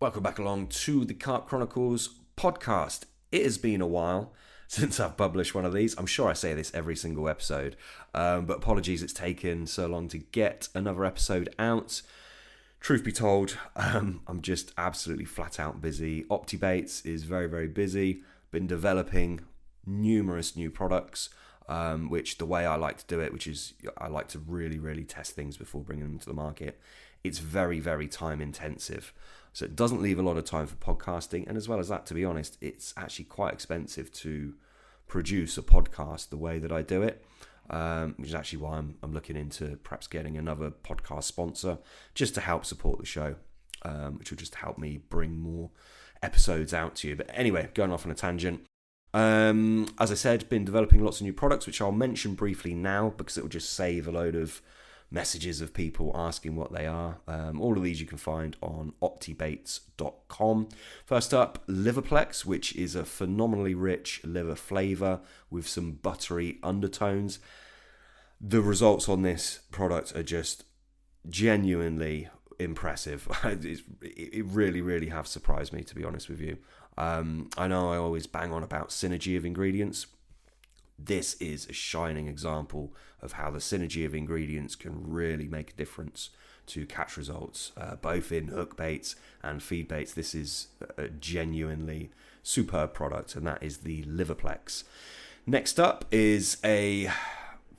Welcome back along to the Carp Chronicles podcast. It has been a while since I've published one of these. I'm sure I say this every single episode, but apologies it's taken so long to get another episode out. Truth be told, I'm just absolutely flat out busy. OptiBaits is very, very busy. Been developing numerous new products, which the way I like to do it, which is I like to really, really test things before bringing them to the market. It's very, very time intensive. So it doesn't leave a lot of time for podcasting. And as well as that, to be honest, it's actually quite expensive to produce a podcast the way that I do it, which is actually why I'm looking into perhaps getting another podcast sponsor just to help support the show, which will just help me bring more episodes out to you. But anyway, going off on a tangent. As I said, been developing lots of new products, which I'll mention briefly now because it will just save a load of messages of people asking what they are. All of these you can find on optibaits.com. First up, Liverplex, which is a phenomenally rich liver flavour with some buttery undertones. The results on this product are just genuinely impressive. It really, really have surprised me, to be honest with you. I know I always bang on about synergy of ingredients. This is a shining example of how the synergy of ingredients can really make a difference to catch results, both in hook baits and feed baits. This is a genuinely superb product, and that is the Liverplex. Next up is a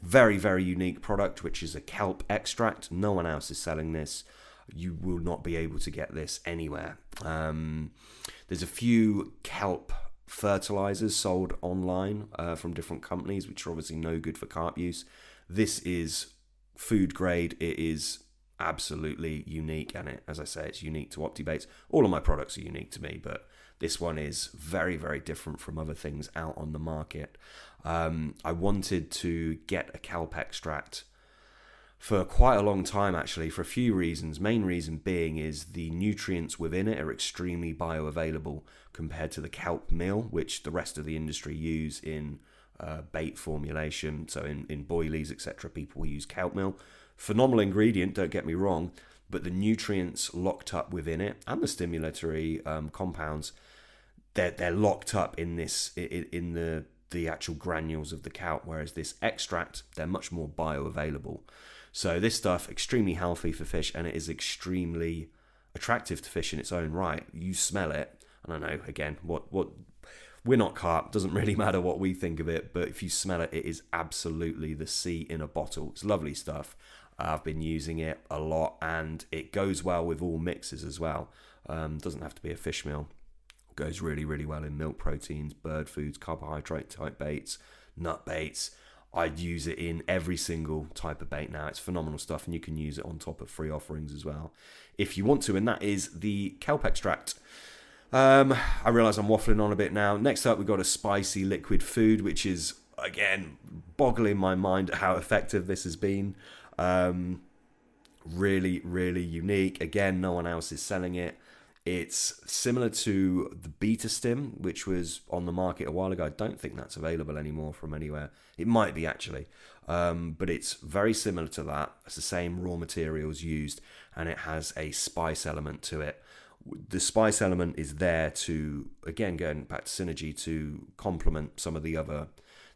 very, very unique product, which is a kelp extract. No one else is selling this. You will not be able to get this anywhere. There's a few kelp fertilizers sold online from different companies, which are obviously no good for carp use. This is food grade. It is absolutely unique, and as I say, it's unique to OptiBaits. All of my products are unique to me, but this one is very, very different from other things out on the market. I wanted to get a kelp extract for quite a long time, actually, for a few reasons. Main reason being is the nutrients within it are extremely bioavailable compared to the kelp meal, which the rest of the industry use in bait formulation. So in boilies, etc., people will use kelp meal. Phenomenal ingredient, don't get me wrong, but the nutrients locked up within it and the stimulatory compounds, they're locked up in the actual granules of the kelp, whereas this extract, they're much more bioavailable. So this stuff, extremely healthy for fish, and it is extremely attractive to fish in its own right. You smell it, and I know, again, what we're not carp, doesn't really matter what we think of it, but if you smell it, it is absolutely the sea in a bottle. It's lovely stuff. I've been using it a lot, and it goes well with all mixes as well. Doesn't have to be a fish meal. Goes really, really well in milk proteins, bird foods, carbohydrate type baits, nut baits. I'd use it in every single type of bait now. It's phenomenal stuff, and you can use it on top of free offerings as well if you want to, and that is the kelp extract. I realise I'm waffling on a bit now. Next up, we've got a spicy liquid food, which is, again, boggling my mind at how effective this has been. Really, really unique. Again, no one else is selling it. It's similar to the Beta Stim, which was on the market a while ago. I don't think that's available anymore from anywhere. It might be, actually. But it's very similar to that. It's the same raw materials used, and it has a spice element to it. The spice element is there to, again, going back to synergy, to complement some of the other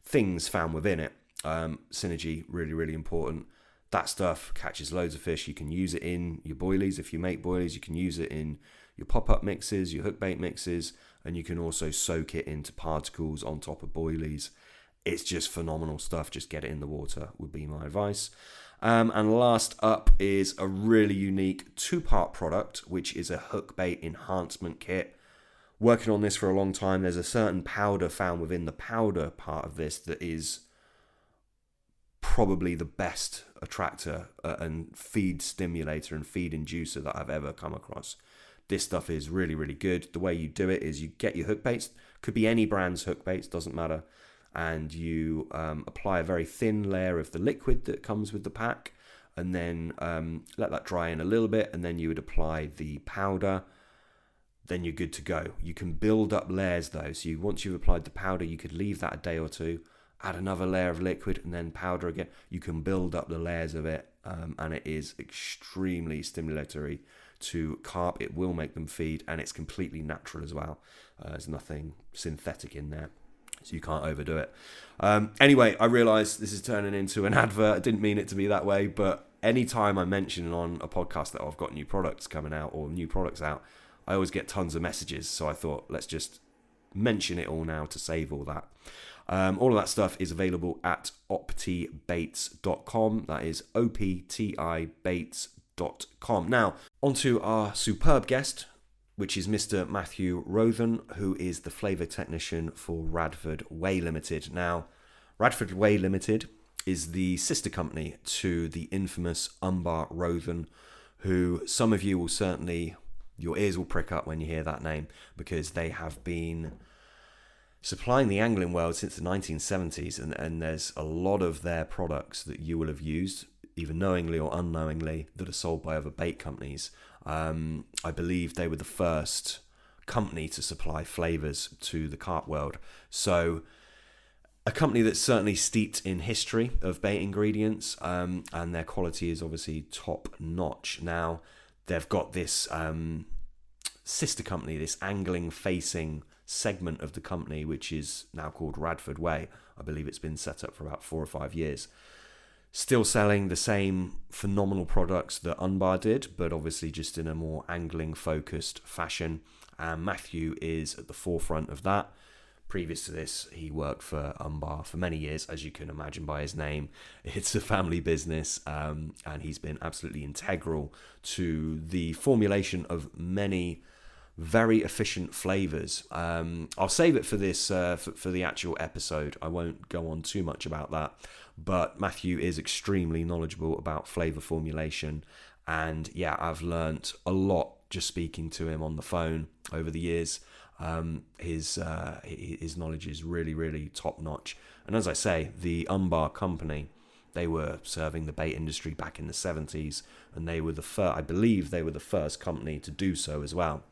things found within it. Synergy, really, really important. That stuff catches loads of fish. You can use it in your boilies. If you make boilies, you can use it in your pop-up mixes, your hook bait mixes, and you can also soak it into particles on top of boilies. It's just phenomenal stuff. Just get it in the water would be my advice. And last up is a really unique two-part product, which is a hook bait enhancement kit. Working on this for a long time. There's a certain powder found within the powder part of this that is probably the best attractor and feed stimulator and feed inducer that I've ever come across. This stuff is really, really good. The way you do it is you get your hook baits, could be any brand's hook baits, doesn't matter, and you apply a very thin layer of the liquid that comes with the pack, and then let that dry in a little bit, and then you would apply the powder. Then you're good to go. You can build up layers though, so once you've applied the powder, you could leave that a day or two, add another layer of liquid, and then powder again. You can build up the layers of it, and it is extremely stimulatory to carp. It will make them feed, and it's completely natural as well. There's nothing synthetic in there, so you can't overdo it. Anyway, I realise this is turning into an advert. I didn't mean it to be that way, but anytime I mention on a podcast that I've got new products coming out or new products out, I always get tons of messages. So I thought, let's just mention it all now to save all that. All of that stuff is available at optibaits.com. That is OPTI Baits.com. Now, onto our superb guest, which is Mr. Matthew Rothon, who is the flavour technician for Radford Way Ltd. Now, Radford Way Ltd is the sister company to the infamous Unbar Rothon, who some of you will certainly, your ears will prick up when you hear that name, because they have been supplying the angling world since the 1970s, and there's a lot of their products that you will have used, either knowingly or unknowingly, that are sold by other bait companies. I believe they were the first company to supply flavours to the carp world. So a company that's certainly steeped in history of bait ingredients, and their quality is obviously top notch. Now, they've got this sister company, this angling facing segment of the company, which is now called Radford Way. I believe it's been set up for about 4 or 5 years. Still selling the same phenomenal products that Unbar did, but obviously just in a more angling focused fashion. And Matthew is at the forefront of that. Previous to this, he worked for Unbar for many years, as you can imagine by his name. It's a family business, and he's been absolutely integral to the formulation of many very efficient flavours. I'll save it for this for the actual episode. I won't go on too much about that, but Matthew is extremely knowledgeable about flavour formulation, and yeah, I've learnt a lot just speaking to him on the phone over the years. His knowledge is really, really top notch, and as I say, the Unbar company, they were serving the bait industry back in the 70s, and they were the first, I believe they were the first company to do so as well.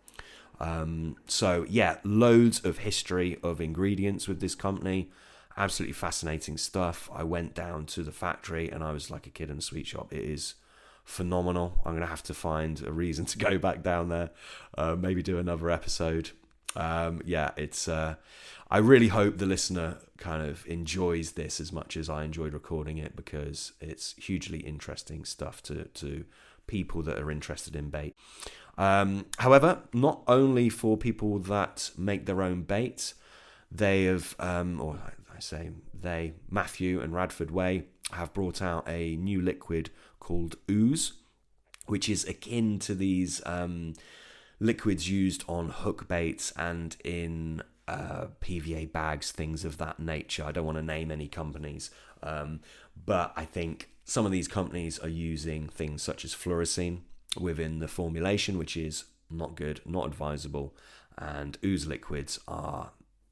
So yeah, loads of history of ingredients with this company. Absolutely fascinating stuff. I went down to the factory and I was like a kid in a sweet shop. It is phenomenal. I'm going to have to find a reason to go back down there, maybe do another episode. Yeah, it's I really hope the listener kind of enjoys this as much as I enjoyed recording it, because it's hugely interesting stuff to people that are interested in bait. However, not only for people that make their own bait, they have, or I say they, Matthew and Radford Way, have brought out a new liquid called Ooze, which is akin to these liquids used on hook baits and in PVA bags, things of that nature. I don't want to name any companies, but I think some of these companies are using things such as fluorescein within the formulation, which is not good, not advisable, and Ooze liquids are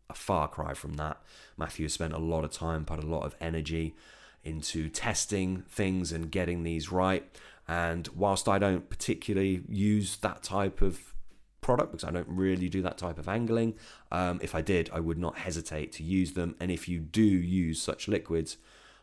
a far cry from that. Matthew has spent a lot of time, put a lot of energy into testing things and getting these right, and whilst I don't particularly use that type of product, because I don't really do that type of angling, if I did, I would not hesitate to use them. And if you do use such liquids,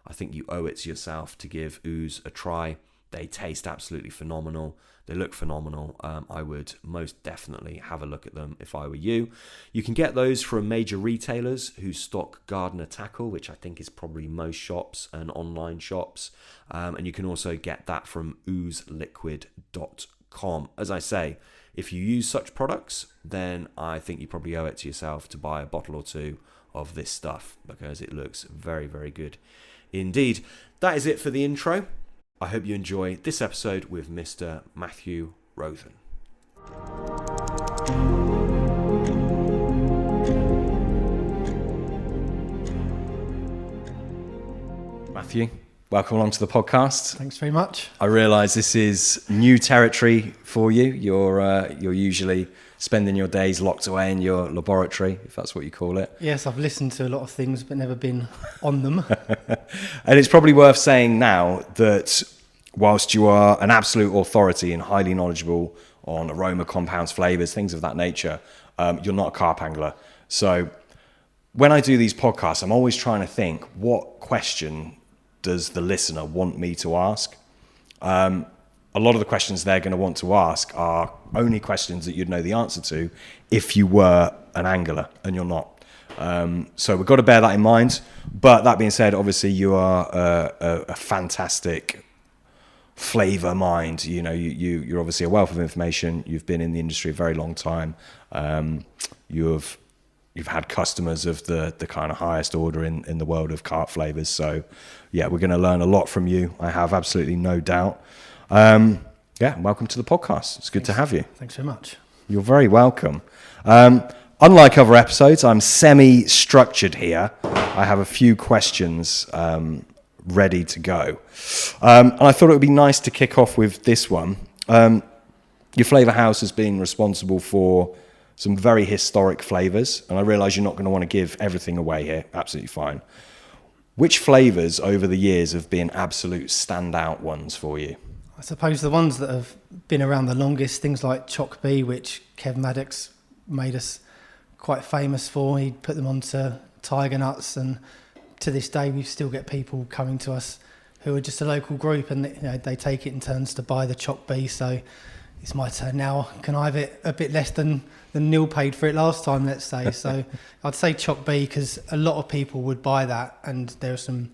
I think you owe it to yourself to give Ooze a try. They taste absolutely phenomenal. They look phenomenal. I would most definitely have a look at them if I were you. You can get those from major retailers who stock gardener tackle, which I think is probably most shops and online shops. And you can also get that from oozeliquid.com. As I say, if you use such products, then I think you probably owe it to yourself to buy a bottle or two of this stuff, because it looks very, very good indeed. That is it for the intro. I hope you enjoy this episode with Mr. Matthew Rothon. Matthew, welcome along to the podcast. Thanks very much. I realise this is new territory for you. You're usually spending your days locked away in your laboratory, if that's what you call it. Yes, I've listened to a lot of things but never been on them. And it's probably worth saying now that whilst you are an absolute authority and highly knowledgeable on aroma, compounds, flavours, things of that nature, you're not a carp angler. So when I do these podcasts, I'm always trying to think, what question does the listener want me to ask? a lot of the questions they're going to want to ask are only questions that you'd know the answer to if you were an angler, and you're not. So we've got to bear that in mind. But that being said, obviously you are a fantastic flavour mind. You know, you're obviously a wealth of information. You've been in the industry a very long time. You've had customers of the kind of highest order in the world of carp flavours. So yeah, we're going to learn a lot from you. I have absolutely no doubt. Welcome to the podcast. It's good to have you. Thanks very much. You're very welcome. Unlike other episodes, I'm semi-structured here. I have a few questions ready to go. And I thought it would be nice to kick off with this one. Your flavour house has been responsible for some very historic flavours, and I realise you're not going to want to give everything away here. Absolutely fine. Which flavours over the years have been absolute standout ones for you? I suppose the ones that have been around the longest, things like Choc B, which Kev Maddox made us quite famous for. He'd put them onto tiger nuts, and to this day we still get people coming to us who are just a local group, and they take it in turns to buy the Choc B. So it's my turn now. Can I have it a bit less than Neil paid for it last time, let's say? So I'd say Choc B, because a lot of people would buy that, and there are some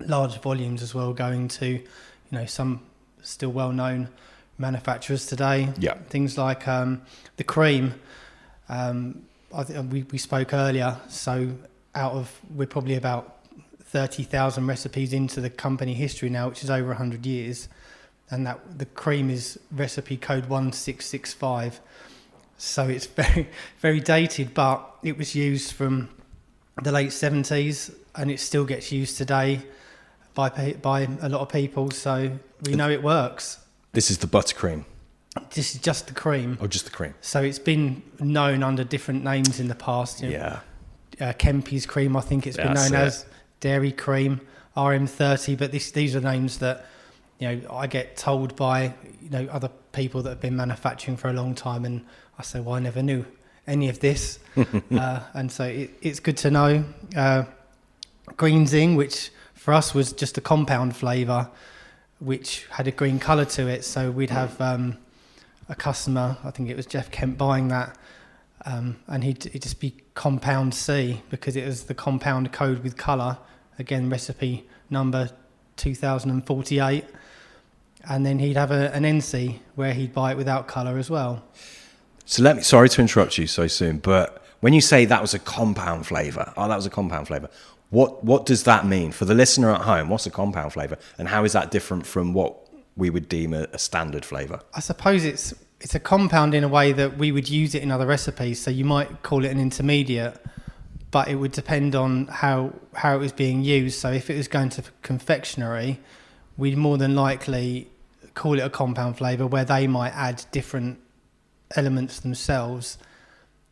large volumes as well going to some still well-known manufacturers today. Yeah. Things like the cream. I think we spoke earlier. So we're probably about 30,000 recipes into the company history now, which is over 100 years, and that the cream is recipe code 1665. So it's very, very dated, but it was used from the late 70s, and it still gets used today by a lot of people. So we know it works. This is the buttercream. This is just the cream. Oh, just the cream. So it's been known under different names in the past. Kempy's cream, I think it's been known as dairy cream, RM30. But these are names that I get told by other people that have been manufacturing for a long time, and I say, well, I never knew any of this, and so it's good to know. Green Zing, which for us was just a compound flavour, which had a green colour to it. So we'd have a customer, I think it was Jeff Kemp, buying that, and it'd just be compound C, because it was the compound code with colour. Again, recipe number 2048. And then he'd have an NC where he'd buy it without colour as well. So sorry to interrupt you so soon, but when you say that was a compound flavour, what does that mean? For the listener at home, what's a compound flavour, and how is that different from what we would deem a standard flavour? I suppose it's a compound in a way that we would use it in other recipes. So you might call it an intermediate, but it would depend on how it was being used. So if it was going to confectionery, we'd more than likely call it a compound flavour, where they might add different elements themselves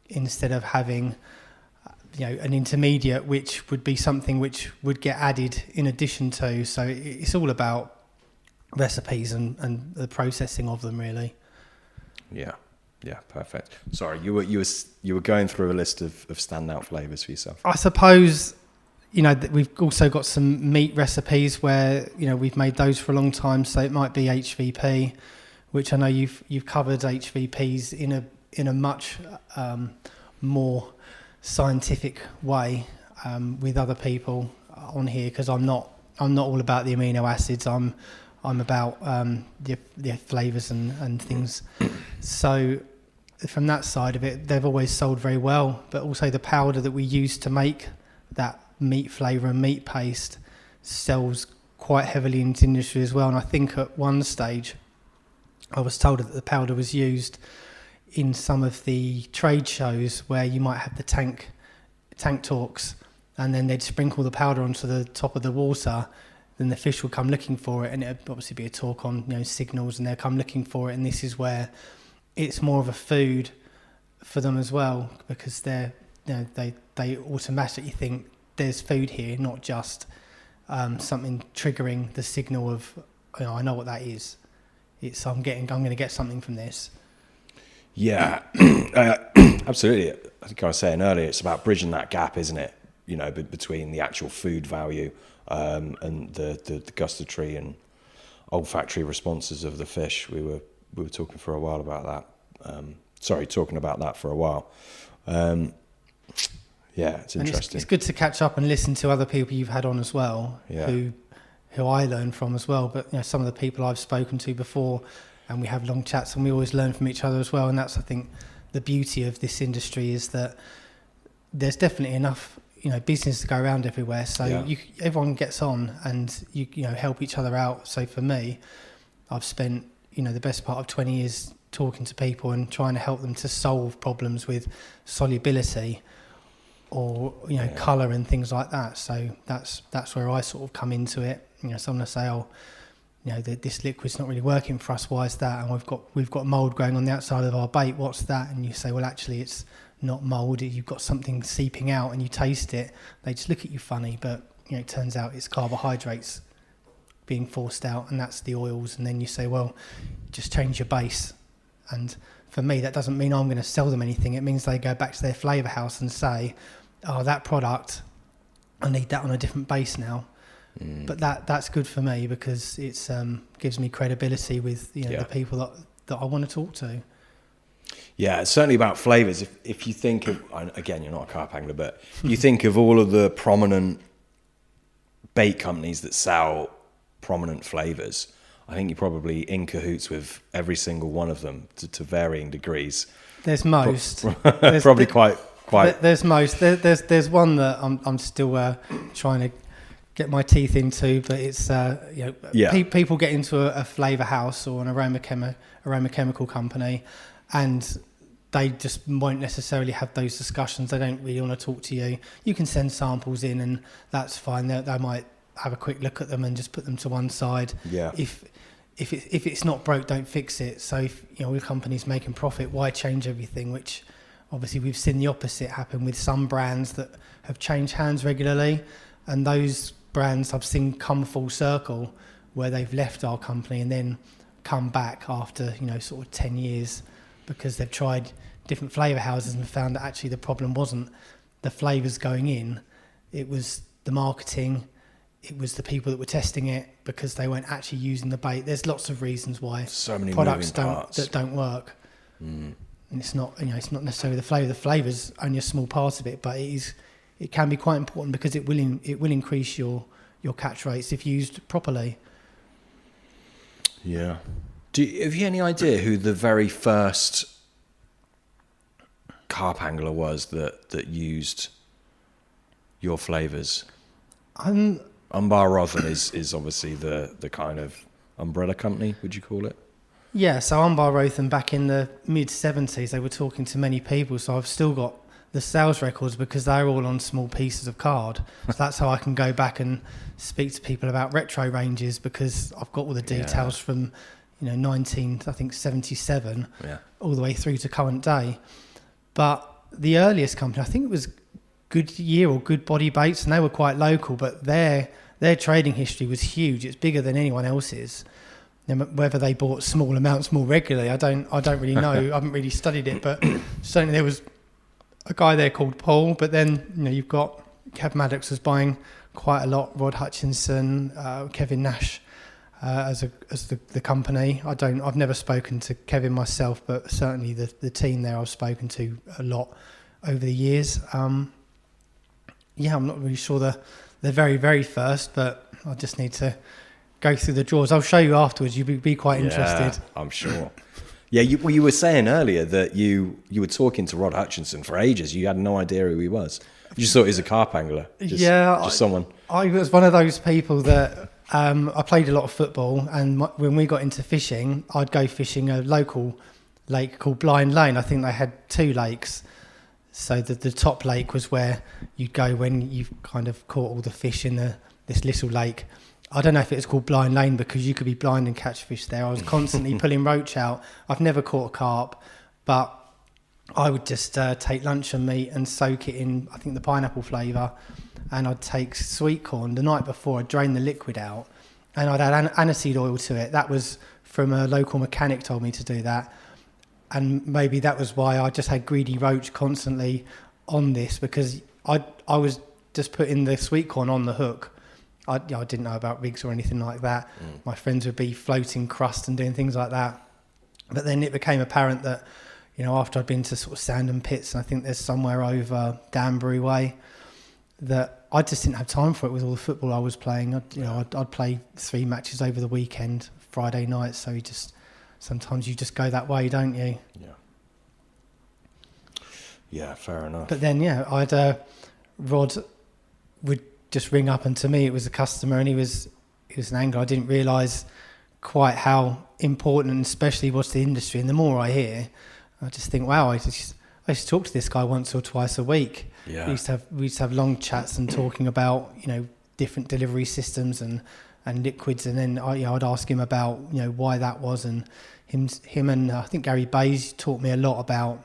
instead of having an intermediate, which would be something which would get added in addition to. So it's all about recipes and the processing of them, really. Yeah, perfect. Sorry, you were going through a list of standout flavours for yourself. I suppose we've also got some meat recipes where we've made those for a long time. So it might be HVP, which I know you've covered HVPs in a much more scientific way with other people on here, because I'm not all about the amino acids. I'm about the flavours and things. So from that side of it, they've always sold very well. But also the powder that we use to make that meat flavour and meat paste sells quite heavily into the industry as well. And I think at one stage I was told that the powder was used in some of the trade shows where you might have the tank talks, and then they'd sprinkle the powder onto the top of the water. Then the fish will come looking for it, and it'd obviously be a talk on signals, and they'll come looking for it. And this is where it's more of a food for them as well, because they automatically think there's food here, not just something triggering the signal of I know what that is. It's I'm going to get something from this. Yeah, absolutely. I think I was saying earlier, it's about bridging that gap, isn't it? Between the actual food value and the gustatory and olfactory responses of the fish. We were talking for a while about that. Talking about that for a while. It's interesting. It's good to catch up and listen to other people you've had on as well, who I learn from as well. But some of the people I've spoken to before, and we have long chats, and we always learn from each other as well. And that's, I think, the beauty of this industry, is that there's definitely enough business to go around everywhere. So everyone gets on, and you help each other out. So for me, I've spent the best part of 20 years talking to people and trying to help them to solve problems with solubility or colour and things like that. So that's where I sort of come into it. Someone will say, this liquid's not really working for us. Why is that? And we've got mould growing on the outside of our bait. What's that? And you say, well, actually, it's not mould. You've got something seeping out, and you taste it. They just look at you funny, but it turns out it's carbohydrates being forced out, and that's the oils. And then you say, well, just change your base. And for me, that doesn't mean I'm going to sell them anything. It means they go back to their flavour house and say, oh, that product, I need that on a different base now. But that's good for me, because it's gives me credibility with the people that I want to talk to. Yeah, it's certainly about flavours. If you think of, again, you're not a carp angler, but you think of all of the prominent bait companies that sell prominent flavours, I think you're probably in cahoots with every single one of them to varying degrees. There's most. Probably quite. There's most. There's one that I'm still trying to get my teeth into, but it's people get into a flavour house or an aromachemical company, and they just won't necessarily have those discussions. They don't really want to talk to you. You can send samples in, and that's fine. They might have a quick look at them and just put them to one side. Yeah. If it's not broke, don't fix it. So if with companies making profit, why change everything? Which obviously we've seen the opposite happen with some brands that have changed hands regularly, and those brands I've seen come full circle, where they've left our company and then come back after sort of 10 years, because they've tried different flavour houses and found that actually the problem wasn't the flavours going in, it was the marketing, it was the people that were testing it, because they weren't actually using the bait. There's lots of reasons why so many products that don't work. And it's not necessarily the flavour. The flavour's only a small part of it, but it can be quite important, because it will increase your catch rates if used properly. Yeah. Have you any idea who the very first carp angler was that used your flavours? Unbar Rothon is obviously the kind of umbrella company, would you call it? Yeah, so Unbar Rothon back in the mid-70s, they were talking to many people, so I've still got the sales records, because they're all on small pieces of card. So that's how I can go back and speak to people about retro ranges, because I've got all the details from 1977 all the way through to current day. But the earliest company, I think it was Goodyear or Good Body Baits, and they were quite local, but their trading history was huge. It's bigger than anyone else's. Whether they bought small amounts more regularly, I don't really know. I haven't really studied it, but certainly there was a guy there called Paul. But then you've got Kev Maddox was buying quite a lot. Rod Hutchinson, Kevin Nash as the company. I've never spoken to Kevin myself, but certainly the team there I've spoken to a lot over the years. I'm not really sure the very, very first, but I just need to go through the drawers. I'll show you afterwards. You'll be quite interested. I'm sure. Yeah, you were saying earlier that you were talking to Rod Hutchinson for ages. You had no idea who he was. You just thought he was a carp angler. Just someone. I was one of those people that I played a lot of football, and when we got into fishing, I'd go fishing a local lake called Blind Lane. I think they had two lakes. So the top lake was where you'd go when you've kind of caught all the fish in this little lake. I don't know if it was called Blind Lane because you could be blind and catch fish there. I was constantly pulling roach out. I've never caught a carp, but I would just take luncheon meat and soak it in, I think, the pineapple flavour, and I'd take sweet corn. The night before, I'd drain the liquid out, and I'd add aniseed oil to it. That was from a local mechanic told me to do that, and maybe that was why I just had greedy roach constantly on this, because I was just putting the sweet corn on the hook, I didn't know about rigs or anything like that. My friends would be floating crust and doing things like that. But then it became apparent that, after I'd been to sort of Sandham Pits, and I think there's somewhere over Danbury Way, that I just didn't have time for it with all the football I was playing. I'd play 3 matches over the weekend, Friday night. So sometimes you just go that way, don't you? Yeah. Yeah, fair enough. But then, Rod would just ring up, and to me it was a customer, and he was an angler. I didn't realise quite how important and especially was the industry. And the more I hear, I just think, wow, I used to talk to this guy once or twice a week. Yeah. We used to have long chats and talking about different delivery systems and liquids, and then I'd ask him about why that was, and him and I think Gary Bays taught me a lot about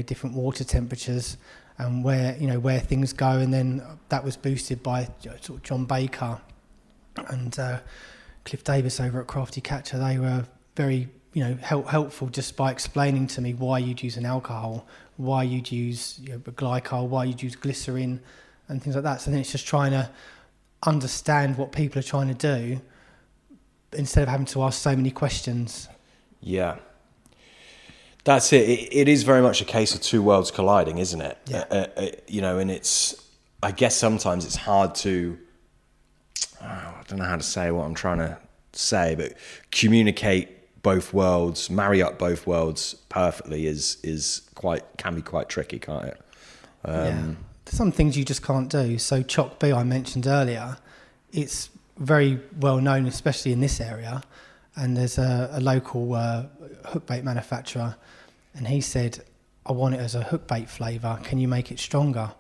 different water temperatures and where things go. And then that was boosted by sort of John Baker and Cliff Davis over at Crafty Catcher. They were very helpful just by explaining to me why you'd use an alcohol, why you'd use glycol, why you'd use glycerin and things like that. So then it's just trying to understand what people are trying to do instead of having to ask so many questions. Yeah. That's it. It is very much a case of two worlds colliding, isn't it? Yeah. And I guess sometimes it's hard to, I don't know how to say what I'm trying to say, but communicate both worlds, marry up both worlds perfectly can be quite tricky, can't it? There's some things you just can't do. So Choc B, I mentioned earlier, it's very well known, especially in this area. And there's a local hook bait manufacturer, and he said, I want it as a hook bait flavour. Can you make it stronger?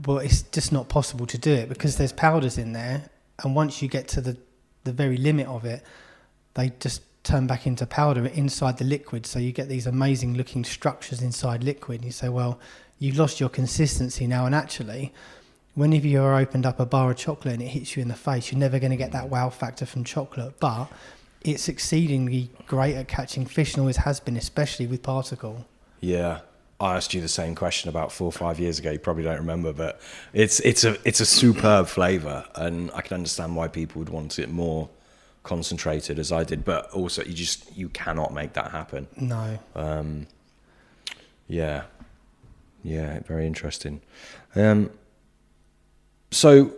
Well, it's just not possible to do it because there's powders in there, and once you get to the very limit of it, they just turn back into powder inside the liquid. So you get these amazing looking structures inside liquid. And you say, well, you've lost your consistency now, and actually, whenever you've opened up a bar of chocolate and it hits you in the face, you're never going to get that wow factor from chocolate. But it's exceedingly great at catching fish, and always has been, especially with particle. Yeah. I asked you the same question about 4 or 5 years ago. You probably don't remember, but it's a superb flavour, and I can understand why people would want it more concentrated, as I did. But also, you cannot make that happen. No. Yeah, very interesting. So,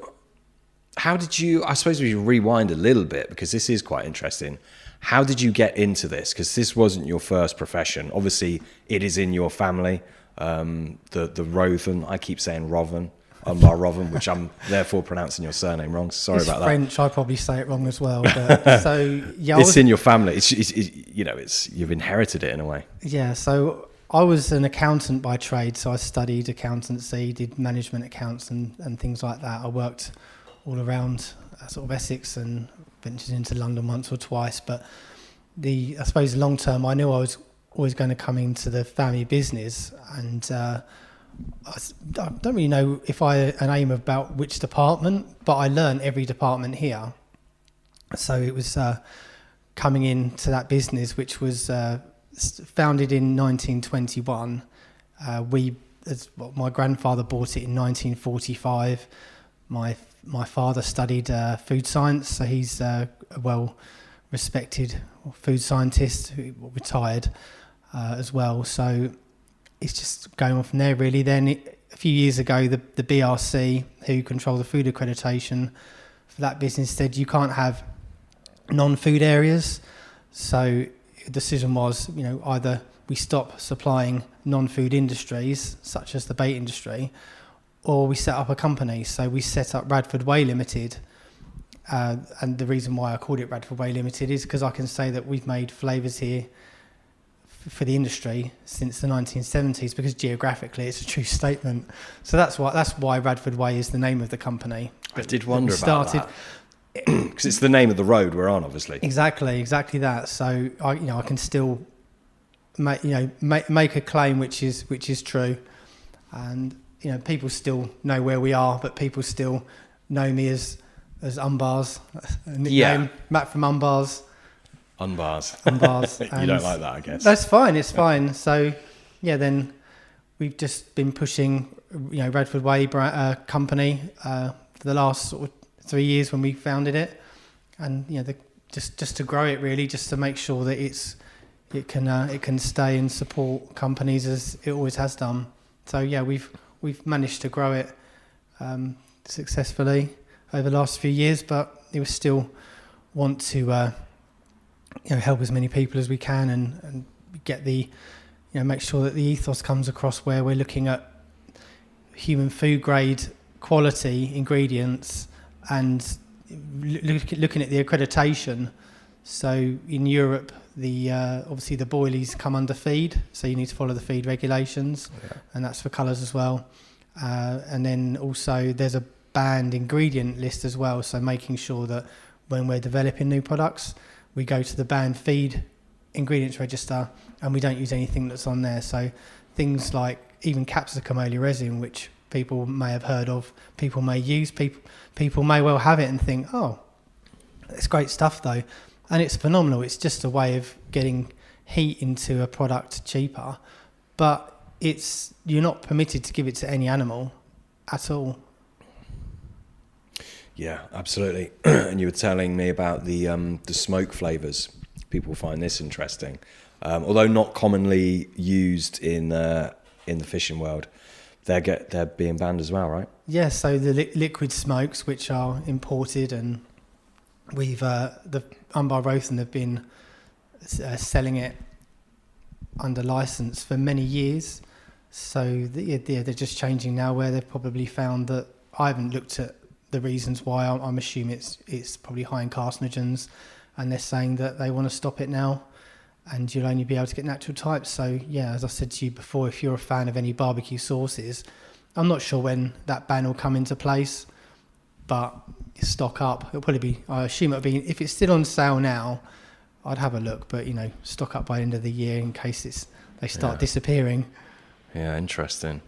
how did you? I suppose we should rewind a little bit because this is quite interesting. How did you get into this? Because this wasn't your first profession. Obviously, it is in your family. The Roven, I keep saying Roven, Unbar Rothon, which I'm therefore pronouncing your surname wrong. Sorry about that. French, I probably say it wrong as well. But, so yeah, it's in your family. It's you've inherited it in a way. Yeah. So I was an accountant by trade, so I studied accountancy, did management accounts and things like that. I worked all around sort of Essex and ventured into London once or twice. But I suppose long term, I knew I was always going to come into the family business, and I don't really know if I had an aim about which department, but I learned every department here. So it was coming into that business, which was founded in 1921. My grandfather bought it in 1945. My father studied food science, so he's a well-respected food scientist who retired as well. So it's just going on from there, really. Then a few years ago, the BRC, who control the food accreditation for that business, said you can't have non-food areas. So the decision was, either we stop supplying non-food industries, such as the bait industry, or we set up a company. So we set up Radford Way Ltd. And the reason why I called it Radford Way Ltd is because I can say that we've made flavours here for the industry since the 1970s, because geographically it's a true statement. So that's why Radford Way is the name of the company. I did wonder about that. Because it's the name of the road we're on, obviously. Exactly that. So I can still make a claim which is true, and people still know where we are, but people still know me as Unbars, nickname. Yeah. Matt from Unbars. Unbars. You don't like that, I guess. That's fine. It's fine. So yeah, then we've just been pushing Radford Way company for the last sort of 3 years when we founded it, and just to grow it really, just to make sure that it can stay and support companies as it always has done. So yeah, we've managed to grow it successfully over the last few years, but we still want to help as many people as we can and get the make sure that the ethos comes across, where we're looking at human food grade quality ingredients and looking at the accreditation. So in Europe, obviously the boilies come under feed, so you need to follow the feed regulations, and that's for colours as well. And then also there's a banned ingredient list as well, so making sure that when we're developing new products, we go to the banned feed ingredients register and we don't use anything that's on there. So things like even capsicum oil resin, which people may have heard of, people may use, people may well have it and think, oh, it's great stuff though. And it's phenomenal. It's just a way of getting heat into a product cheaper, but you're not permitted to give it to any animal at all. Yeah, absolutely. And you were telling me about the smoke flavours. People find this interesting, although not commonly used in the fishing world. They're being banned as well, right? Yeah. So the liquid smokes, which are imported, and we've the Unbar Rothon have been selling it under license for many years. So they're just changing now, where they've probably found that I haven't looked at the reasons why. I'm assuming it's probably high in carcinogens, and they're saying that they want to stop it now, and you'll only be able to get natural types. So yeah, as I said to you before, if you're a fan of any barbecue sauces, I'm not sure when that ban will come into place, but stock up. It'll probably be, I assume it'll be, if it's still on sale now, I'd have a look, but stock up by the end of the year in case they start disappearing. Yeah, interesting.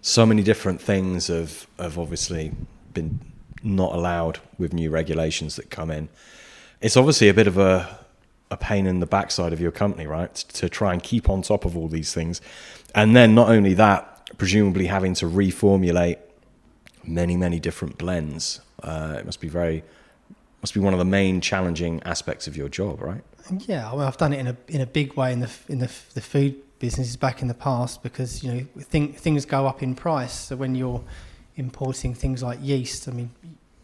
So many different things have obviously been not allowed with new regulations that come in. It's obviously a bit of a pain in the backside of your company, right? To try and keep on top of all these things. And then not only that, presumably having to reformulate many, many different blends. It must be one of the main challenging aspects of your job, right? Yeah, well, I've done it in a big way in the food businesses back in the past, because things go up in price. So when you're importing things like yeast, I mean,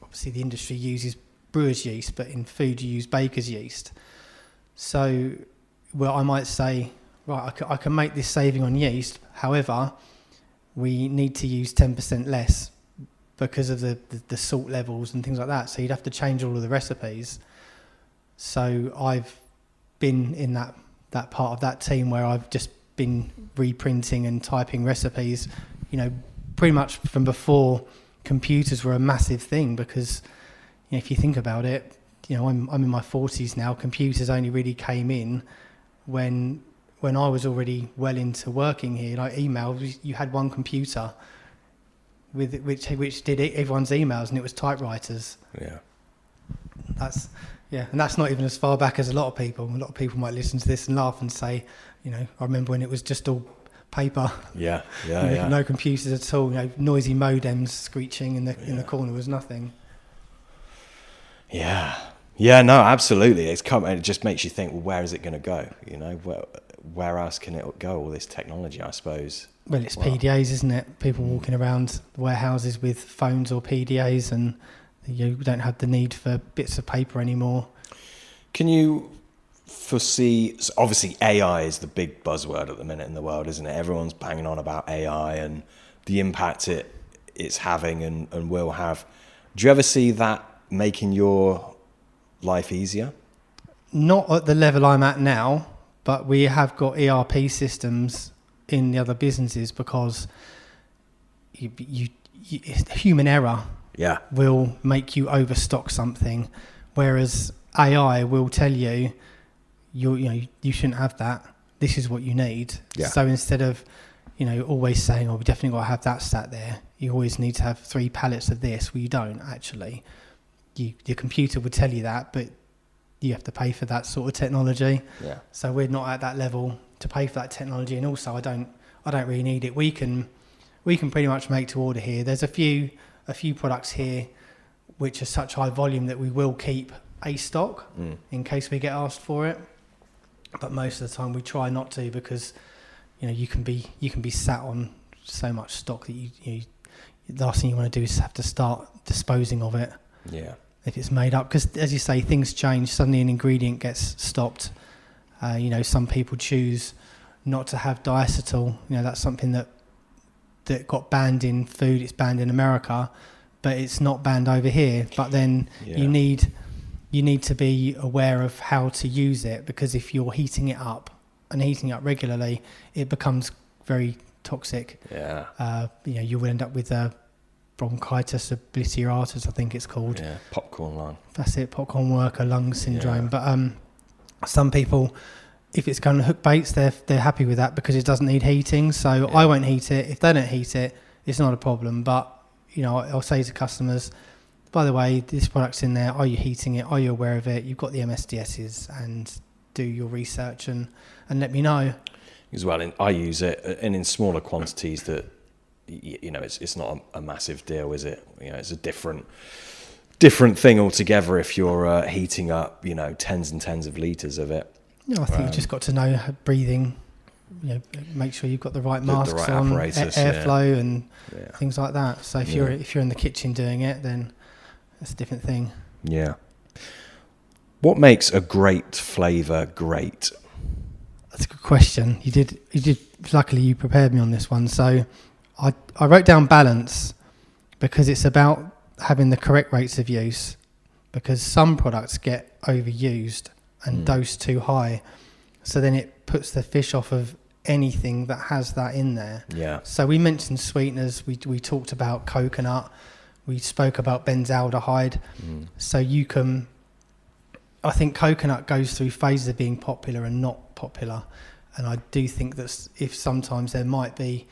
obviously the industry uses brewer's yeast, but in food you use baker's yeast. So, well, I might say, right, I can make this saving on yeast. However, we need to use 10% less because of the salt levels and things like that. So you'd have to change all of the recipes. So I've been in that part of that team where I've just been reprinting and typing recipes, pretty much from before computers were a massive thing, because if you think about it, I'm in my 40s now. Computers only really came in when I was already well into working here. Like emails, you had one computer with which did everyone's emails, and it was typewriters. Yeah. And that's not even as far back as a lot of people. A lot of people might listen to this and laugh and say, I remember when it was just all paper. Yeah. No computers at all. Noisy modems screeching in the corner was nothing. Yeah, no, absolutely. It just makes you think, well, where is it going to go? Where else can it go? All this technology, I suppose. Well, it's PDAs, isn't it? People walking around warehouses with phones or PDAs, and you don't have the need for bits of paper anymore. Can you foresee? So obviously, AI is the big buzzword at the minute in the world, isn't it? Everyone's banging on about AI and the impact it's having and will have. Do you ever see that making your life easier? Not at the level I'm at now, but we have got ERP systems in the other businesses, because you human error will make you overstock something, whereas AI will tell you you shouldn't have that. This is what you need. Yeah. So instead of always saying, we definitely got to have that sat there, you always need to have 3 pallets of this. Well, you don't actually. Your computer would tell you that, but you have to pay for that sort of technology. Yeah. So we're not at that level to pay for that technology, and also I don't really need it. We can pretty much make to order here. There's a few products here which are such high volume that we will keep a stock in case we get asked for it. But most of the time we try not to, because you can be sat on so much stock that you the last thing you want to do is have to start disposing of it. Yeah. If it's made up, because as you say, things change. Suddenly an ingredient gets stopped. Some people choose not to have diacetyl. That's something that got banned in food. It's banned in America, but it's not banned over here. But then you need to be aware of how to use it, because if you're heating it up regularly, it becomes very toxic. Yeah. You will end up with bronchitis obliteratus, I think it's called. Yeah, popcorn lung. That's it, popcorn worker lung syndrome. Yeah. But some people, if it's going to hook baits, they're happy with that because it doesn't need heating. So I won't heat it. If they don't heat it, it's not a problem. But I'll say to customers, by the way, this product's in there. Are you heating it? Are you aware of it? You've got the MSDSs, and do your research and let me know. As well, I use it, and in smaller quantities that. It's not a massive deal, is it? It's a different thing altogether if you're heating up, tens and tens of litres of it. I think you've just got to know breathing, make sure you've got the right masks, the right on, airflow and things like that. So if you're in the kitchen doing it, then that's a different thing. Yeah. What makes a great flavour great? That's a good question. You did. Luckily, you prepared me on this one. So I wrote down balance, because it's about having the correct rates of use, because some products get overused and dosed too high. So then it puts the fish off of anything that has that in there. Yeah. So we mentioned sweeteners. We talked about coconut. We spoke about benzaldehyde. So I think coconut goes through phases of being popular and not popular. And I do think that if sometimes there might be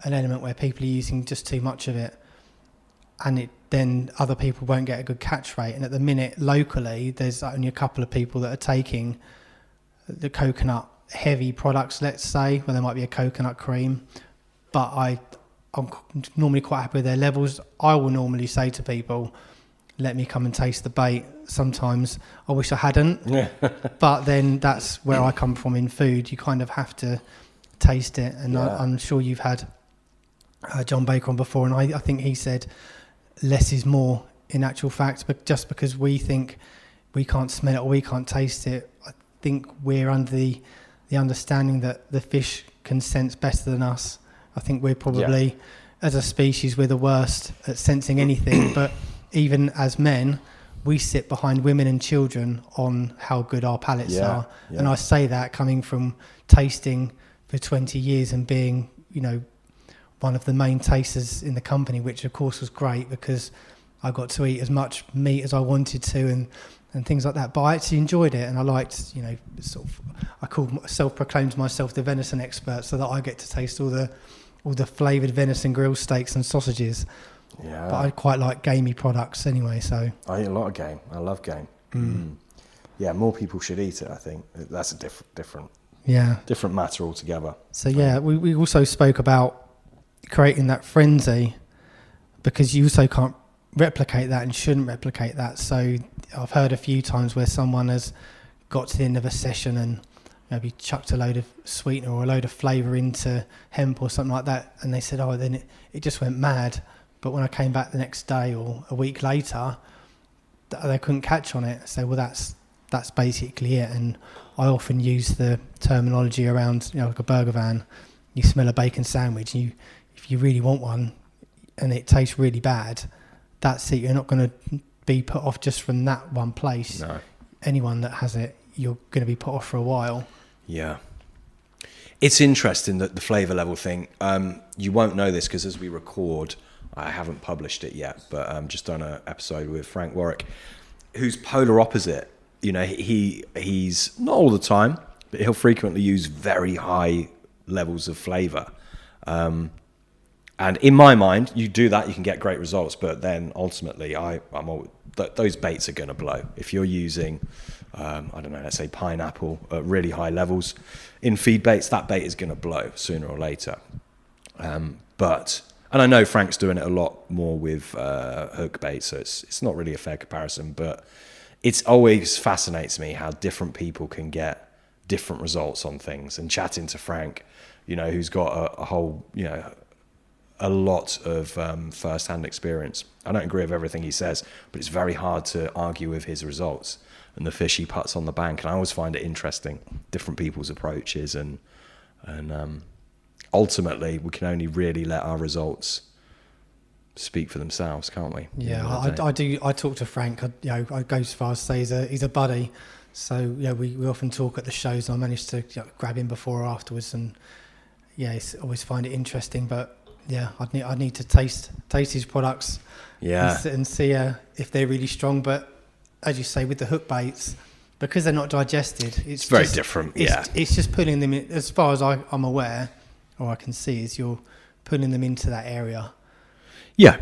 an element where people are using just too much of it, and then other people won't get a good catch rate. And at the minute, locally, there's only a couple of people that are taking the coconut heavy products, let's say, where there might be a coconut cream. But I'm normally quite happy with their levels. I will normally say to people, let me come and taste the bait. Sometimes I wish I hadn't, but then that's where I come from in food. You kind of have to taste it. And I'm sure you've had John Baker on before, and I think he said less is more in actual fact, but just because we think we can't smell it or we can't taste it, I think we're under the understanding that the fish can sense better than us. I think we're probably, as a species, we're the worst at sensing anything, but even as men, we sit behind women and children on how good our palates are. Yeah. And I say that coming from tasting for 20 years and being, one of the main tasters in the company, which of course was great because I got to eat as much meat as I wanted to and things like that. But I actually enjoyed it, and I liked, I self-proclaimed myself the venison expert, so that I get to taste all the flavoured venison grilled steaks and sausages. Yeah. But I quite like gamey products anyway, so. I eat a lot of game. I love game. Yeah, more people should eat it, I think. That's a different matter altogether. So we also spoke about creating that frenzy, because you also can't replicate that and shouldn't replicate that. So I've heard a few times where someone has got to the end of a session and maybe chucked a load of sweetener or a load of flavour into hemp or something like that, and they said, then it just went mad. But when I came back the next day or a week later, they couldn't catch on it. So that's basically it. And I often use the terminology around, like a burger van. You smell a bacon sandwich, if you really want one and it tastes really bad, that's it. You're not going to be put off just from that one place. No. Anyone that has it, you're going to be put off for a while. Yeah. It's interesting that the flavour level thing, you won't know this because as we record, I haven't published it yet, but just done an episode with Frank Warwick, who's polar opposite. He's not all the time, but he'll frequently use very high levels of flavour. And in my mind, you do that, you can get great results, but then ultimately, those baits are going to blow. If you're using, let's say pineapple at really high levels in feed baits, that bait is going to blow sooner or later. But And I know Frank's doing it a lot more with hook bait, so it's not really a fair comparison, but it's always fascinates me how different people can get different results on things. And chatting to Frank, who's got a whole, a lot of first-hand experience. I don't agree with everything he says, but it's very hard to argue with his results and the fish he puts on the bank. And I always find it interesting, different people's approaches, and ultimately we can only really let our results speak for themselves, can't we? Yeah, I do. I talk to Frank. I go as far as to say he's a buddy. So we often talk at the shows, and I managed to grab him before or afterwards, and it's always find it interesting. But yeah, I need to taste his products, and see if they're really strong. But as you say, with the hook baits, because they're not digested, it's very different. It's just pulling them in. As far as I'm aware, or I can see, is you're pulling them into that area. Yeah,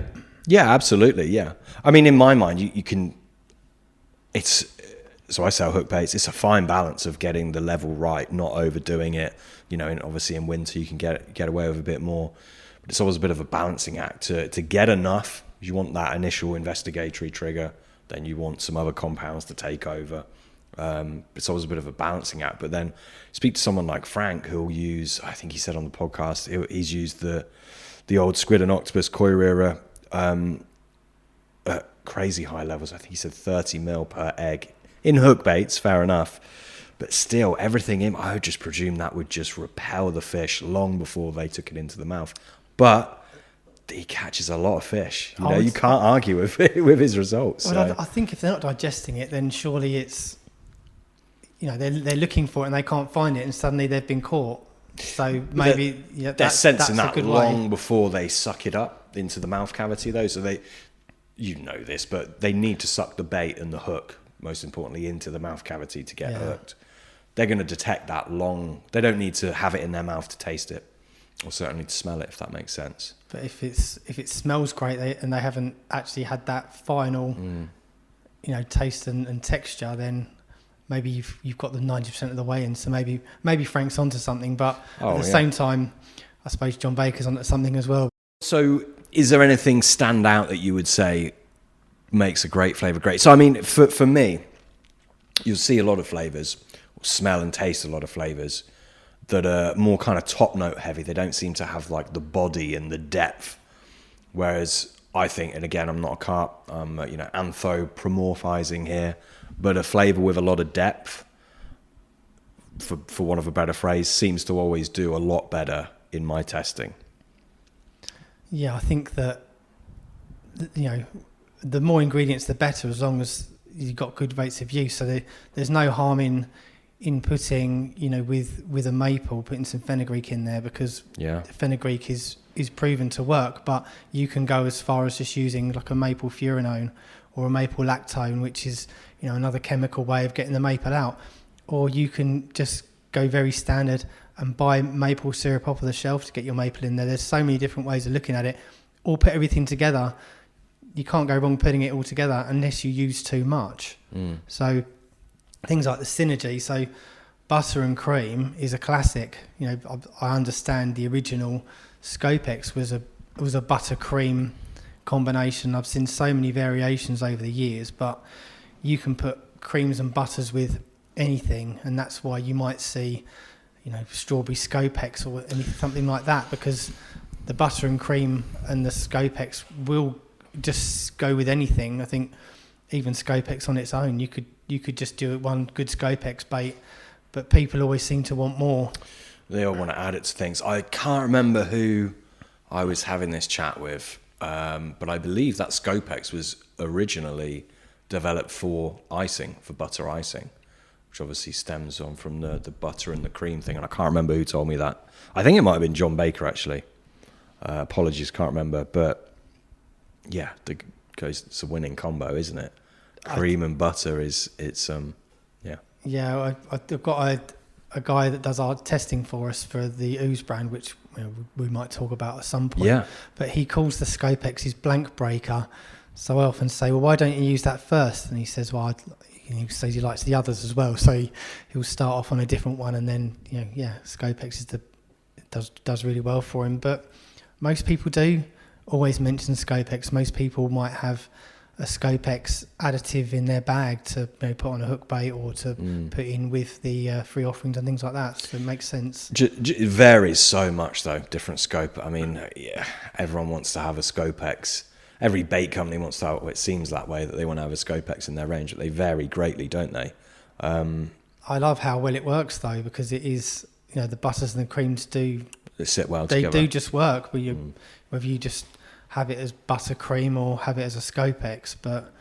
absolutely. Yeah, I mean, in my mind, you can. So I sell hook baits. It's a fine balance of getting the level right, not overdoing it. And obviously in winter you can get away with a bit more, but it's always a bit of a balancing act to get enough. You want that initial investigatory trigger, then you want some other compounds to take over. It's always a bit of a balancing act. But then speak to someone like Frank, who'll use, I think he said on the podcast, he's used the old squid and octopus koi rearer at crazy high levels. I think he said 30 mil per egg in hook baits, fair enough. But still, everything in, I would just presume that would just repel the fish long before they took it into the mouth. But he catches a lot of fish. You can't argue with his results. Well, so. I think if they're not digesting it, then surely it's, they're looking for it and they can't find it, and suddenly they've been caught. So maybe they're sensing that long before they suck it up into the mouth cavity, though. So they, this, but they need to suck the bait and the hook, most importantly, into the mouth cavity to get hooked. They're going to detect that long. They don't need to have it in their mouth to taste it, or certainly to smell it, if that makes sense. But if it smells great and they haven't actually had that final, taste and texture, then maybe you've got the 90% of the way in. So maybe Frank's onto something, but at the same time, I suppose John Baker's onto something as well. So, is there anything stand out that you would say makes a great flavour great? So, I mean, for me, you'll see a lot of flavours, smell and taste a lot of flavours that are more kind of top note heavy. They don't seem to have like the body and the depth. Whereas I think, and again, I'm not a carp, anthropomorphizing here, but a flavour with a lot of depth, for want of a better phrase, seems to always do a lot better in my testing. Yeah, I think that, the more ingredients, the better, as long as you've got good rates of use. So there's no harm in putting, with a maple, putting some fenugreek in there, because fenugreek is proven to work. But you can go as far as just using like a maple furanone or a maple lactone, which is, another chemical way of getting the maple out. Or you can just go very standard and buy maple syrup off of the shelf to get your maple in there. There's so many different ways of looking at it. Or put everything together. You can't go wrong putting it all together unless you use too much. So things like the synergy. So butter and cream is a classic. I understand the original Scopex was a butter cream combination. I've seen so many variations over the years, but you can put creams and butters with anything, and that's why you might see, strawberry Scopex or something like that, because the butter and cream and the Scopex will just go with anything. I think even Scopex on its own, you could just do one good Scopex bait, but people always seem to want more. They all want to add it to things. I can't remember who I was having this chat with, but I believe that Scopex was originally developed for icing, for butter icing, which obviously stems on from the butter and the cream thing. And I can't remember who told me that. I think it might have been John Baker, actually. Apologies, can't remember. But yeah, it's a winning combo, isn't it? Cream and butter yeah. Yeah, I've got a guy that does our testing for us for the Ooze brand, which we might talk about at some point. Yeah. But he calls the Scopex his blank breaker. So I often say, well, why don't you use that first? And he says, well, he says he likes the others as well. So he'll start off on a different one, and then Scopex does really well for him. But most people do. always mention Scopex. Most people might have a Scopex additive in their bag to put on a hook bait or to put in with the free offerings and things like that. So it makes sense. It varies so much though, different scope. I mean, everyone wants to have a Scopex. Every bait company wants to have, it seems that way, that they want to have a Scopex in their range. But they vary greatly, don't they? I love how well it works though, because it is, the butters and the creams they sit well together. They do just work, whether you just have it as buttercream or have it as a Scopex, but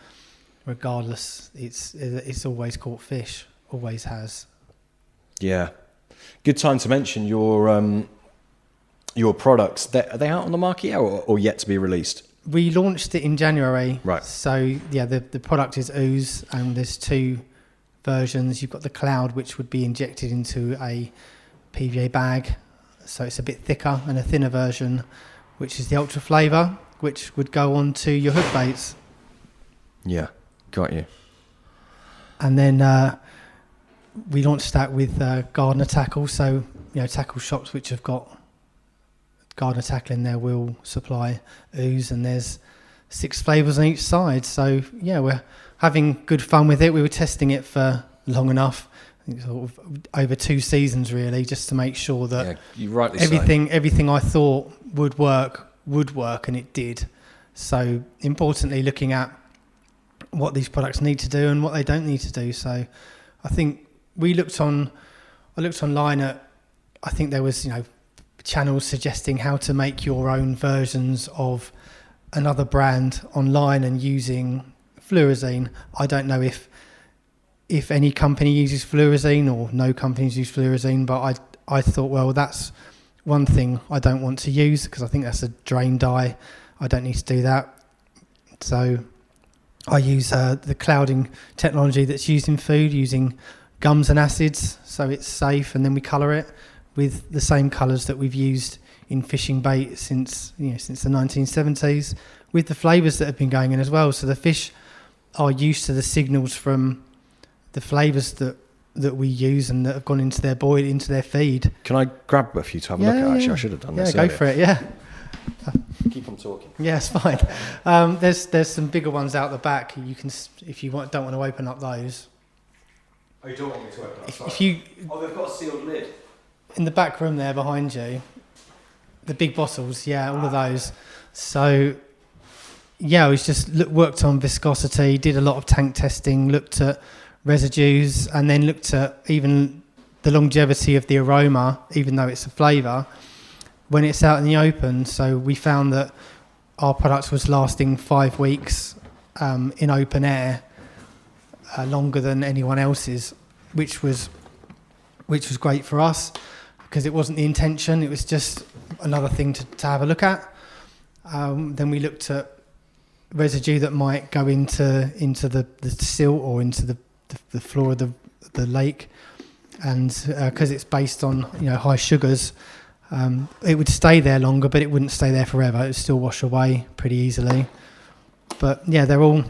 regardless, it's always caught fish, always has. Yeah, good time to mention your products. Are they out on the market yet, or yet to be released? We launched it in January. Right. So yeah, the product is Ooze, and there's 2 versions. You've got the Cloud, which would be injected into a PVA bag, so it's a bit thicker, and a thinner version, which is the Ultra Flavour, which would go on to your hook baits. Yeah, got you. And then we launched that with gardener tackle. So, tackle shops which have got gardener tackle in there will supply Ooze, and there's 6 flavours on each side. So, yeah, we're having good fun with it. We were testing it for long enough, I think sort of over 2 seasons really, just to make sure that everything I thought would work, and it did. So importantly, looking at what these products need to do and what they don't need to do. So I think I looked online at, I think there was channels suggesting how to make your own versions of another brand online and using fluorescein. I don't know if any company uses fluorescein or no companies use fluorescein, but I thought, well, that's one thing I don't want to use, because I think that's a drain dye. I don't need to do that. So I use the clouding technology that's used in food, using gums and acids, so it's safe, and then we colour it with the same colours that we've used in fishing bait since the 1970s, with the flavours that have been going in as well. So the fish are used to the signals from the flavours that we use and that have gone into their boil, into their feed. Can I grab a few to have a look at? Actually, I should have done this. Yeah, go for it. Yeah. Keep on talking. Yeah, it's fine. There's some bigger ones out the back. You can, if you don't want to open up those. Oh, you don't want me to open up? They've got a sealed lid. In the back room there behind you, the big bottles. Yeah, all of those. So yeah, we just worked on viscosity, did a lot of tank testing, looked at residues, and then looked at even the longevity of the aroma, even though it's a flavour, when it's out in the open. So we found that our product was lasting 5 weeks in open air, longer than anyone else's, which was great for us, because it wasn't the intention, it was just another thing to have a look at. Then we looked at residue that might go into the silt or into the floor of the lake, and because it's based on high sugars, it would stay there longer, but it wouldn't stay there forever. It would still wash away pretty easily. But yeah, they're all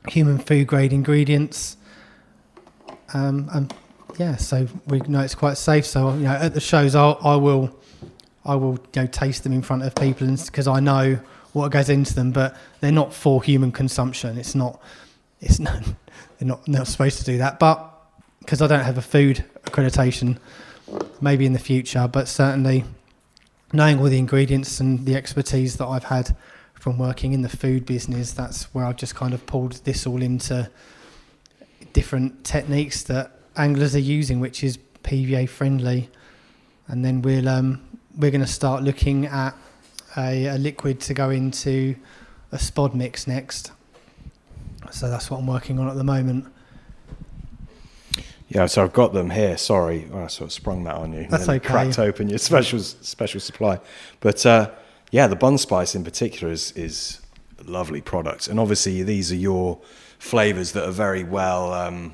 human food grade ingredients, and yeah, so we know it's quite safe. So at the shows, I will taste them in front of people, because I know what goes into them, but they're not for human consumption. They're not supposed to do that, but because I don't have a food accreditation, maybe in the future, but certainly knowing all the ingredients and the expertise that I've had from working in the food business, that's where I've just kind of pulled this all into different techniques that anglers are using, which is PVA friendly. And then we're going to start looking at a liquid to go into a spod mix next. So that's what I'm working on at the moment. Yeah, so I've got them here. Sorry, I sort of sprung that on you. That's okay. Cracked open your special supply. But yeah, the bun spice in particular is a lovely product. And obviously these are your flavours that are very well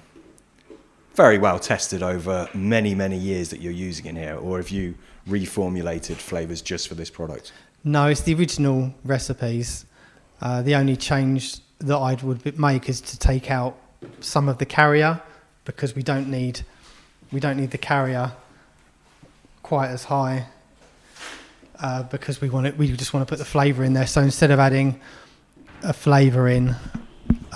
tested over many, many years that you're using in here. Or have you reformulated flavours just for this product? No, it's the original recipes. The only change that I would make is to take out some of the carrier, because we don't need the carrier quite as high because we just want to put the flavour in there. So instead of adding a flavour in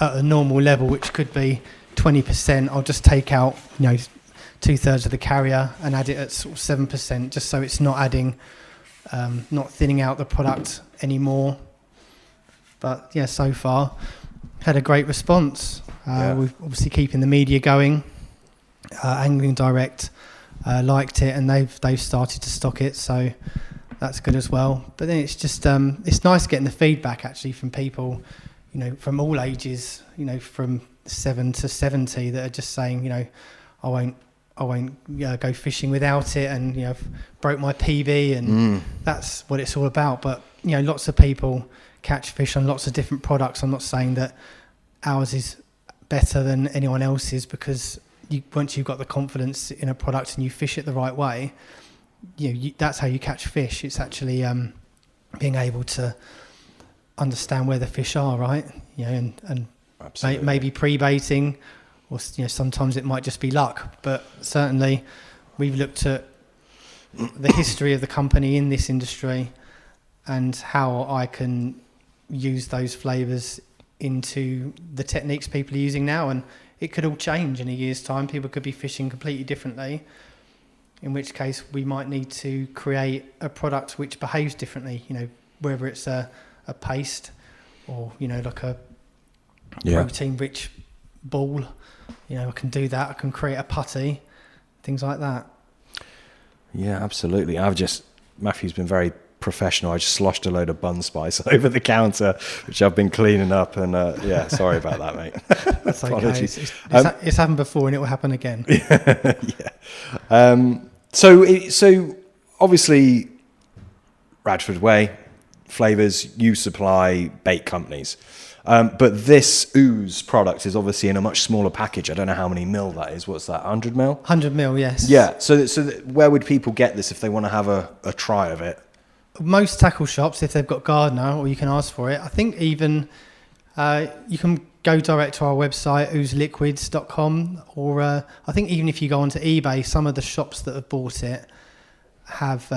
at a normal level, which could be 20%, I'll just take out 2/3 of the carrier and add it at sort of 7%, just so it's not adding, not thinning out the product anymore. But yeah, so far had a great response. We're obviously keeping the media going. Angling Direct liked it, and they've started to stock it, so that's good as well. But then it's just it's nice getting the feedback actually from people, from all ages, from 7 to 70, that are just saying, I won't go fishing without it, and I've broke my PB, and that's what it's all about. But lots of people catch fish on lots of different products. I'm not saying that ours is better than anyone else's, because once you've got the confidence in a product and you fish it the right way, that's how you catch fish. It's actually being able to understand where the fish are, right? And maybe pre-baiting, or sometimes it might just be luck. But certainly we've looked at the history of the company in this industry and how I can use those flavours into the techniques people are using now, and it could all change in a year's time. People could be fishing completely differently, in which case we might need to create a product which behaves differently, whether it's a paste or like a protein rich ball. I can do that. I can create a putty, things like that. Yeah, absolutely. Matthew's been very professional. I just sloshed a load of bun spice over the counter, which I've been cleaning up, and sorry about that, mate. That's okay. It's happened before, and it will happen again. Yeah. So obviously Radford Way Flavours, you supply bait companies, but this Ooze product is obviously in a much smaller package. I don't know how many mil that is. What's that, 100 mil? 100 mil, yes. Yeah. So where would people get this if they want to have a try of it? Most tackle shops, if they've got Gardner, or you can ask for it. I think even you can go direct to our website, oozeliquids.com, or I think even if you go onto eBay, some of the shops that have bought it have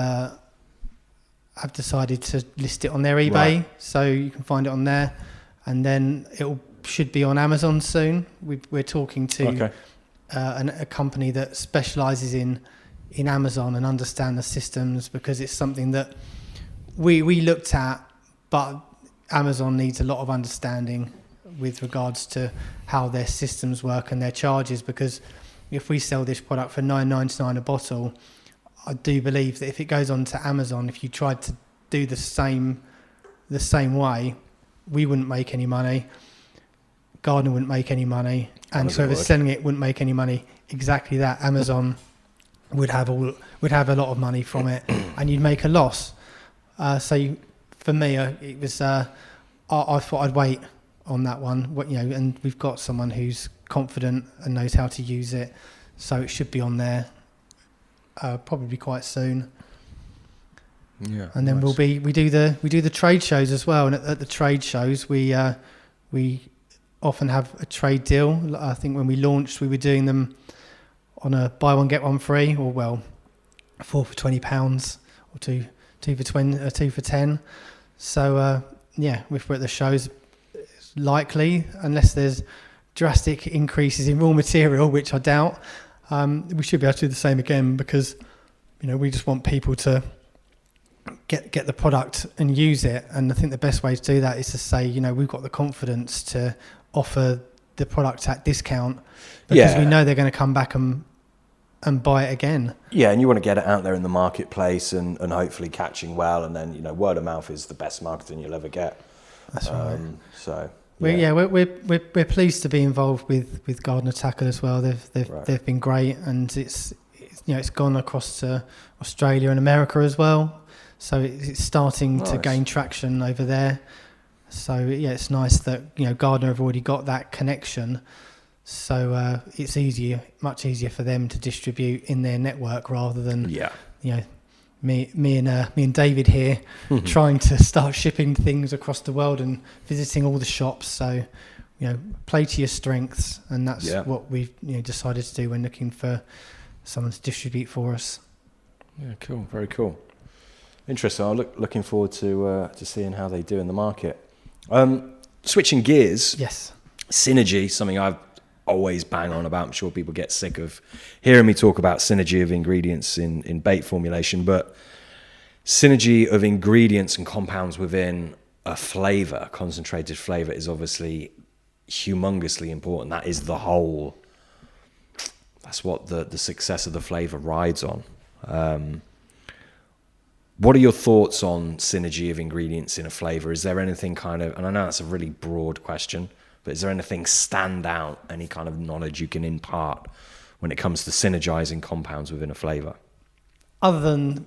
decided to list it on their eBay, right. So you can find it on there, and then it should be on Amazon soon. We're talking to a company that specialises in Amazon and understand the systems, because it's something that we looked at, but Amazon needs a lot of understanding with regards to how their systems work and their charges, because if we sell this product for $9.99 a bottle, I do believe that if it goes on to Amazon, if you tried to do the same way, we wouldn't make any money, Gardner wouldn't make any money, and whoever's selling it wouldn't make any money. Exactly that. Amazon would have a lot of money from it, and you'd make a loss. So for me, it was I thought I'd wait on that one, and we've got someone who's confident and knows how to use it, so it should be on there probably quite soon. Yeah, and then nice. we do the trade shows as well, and at the trade shows we often have a trade deal. I think when we launched, we were doing them on a buy one get one free, or 4 for £20, or two for 20, 2 for 10. So if we're at the shows, it's likely, unless there's drastic increases in raw material, which I doubt, we should be able to do the same again, because we just want people to get the product and use it. And I think the best way to do that is to say, we've got the confidence to offer the product at discount, because we know they're going to come back and buy it again. Yeah, and you want to get it out there in the marketplace and hopefully catching well, and then word of mouth is the best marketing you'll ever get. That's right. So we're pleased to be involved with Gardner Tackle as well. They've been great, and it's gone across to Australia and America as well. So it's starting to gain traction over there. So it's nice that Gardner have already got that connection. So it's much easier for them to distribute in their network, rather than me and David here trying to start shipping things across the world and visiting all the shops. So play to your strengths, and that's what we've decided to do when looking for someone to distribute for us. Yeah, cool, very cool. Interesting. I'm looking forward to seeing how they do in the market. Switching gears. Yes. Synergy, something I've always bang on about. I'm sure people get sick of hearing me talk about synergy of ingredients in bait formulation, but synergy of ingredients and compounds within a flavour, concentrated flavour, is obviously humongously important. That is the whole, that's what the success of the flavour rides on. What are your thoughts on synergy of ingredients in a flavour? Is there anything kind of, and I know that's a really broad question, but is there anything stand out, any kind of knowledge you can impart when it comes to synergizing compounds within a flavour? Other than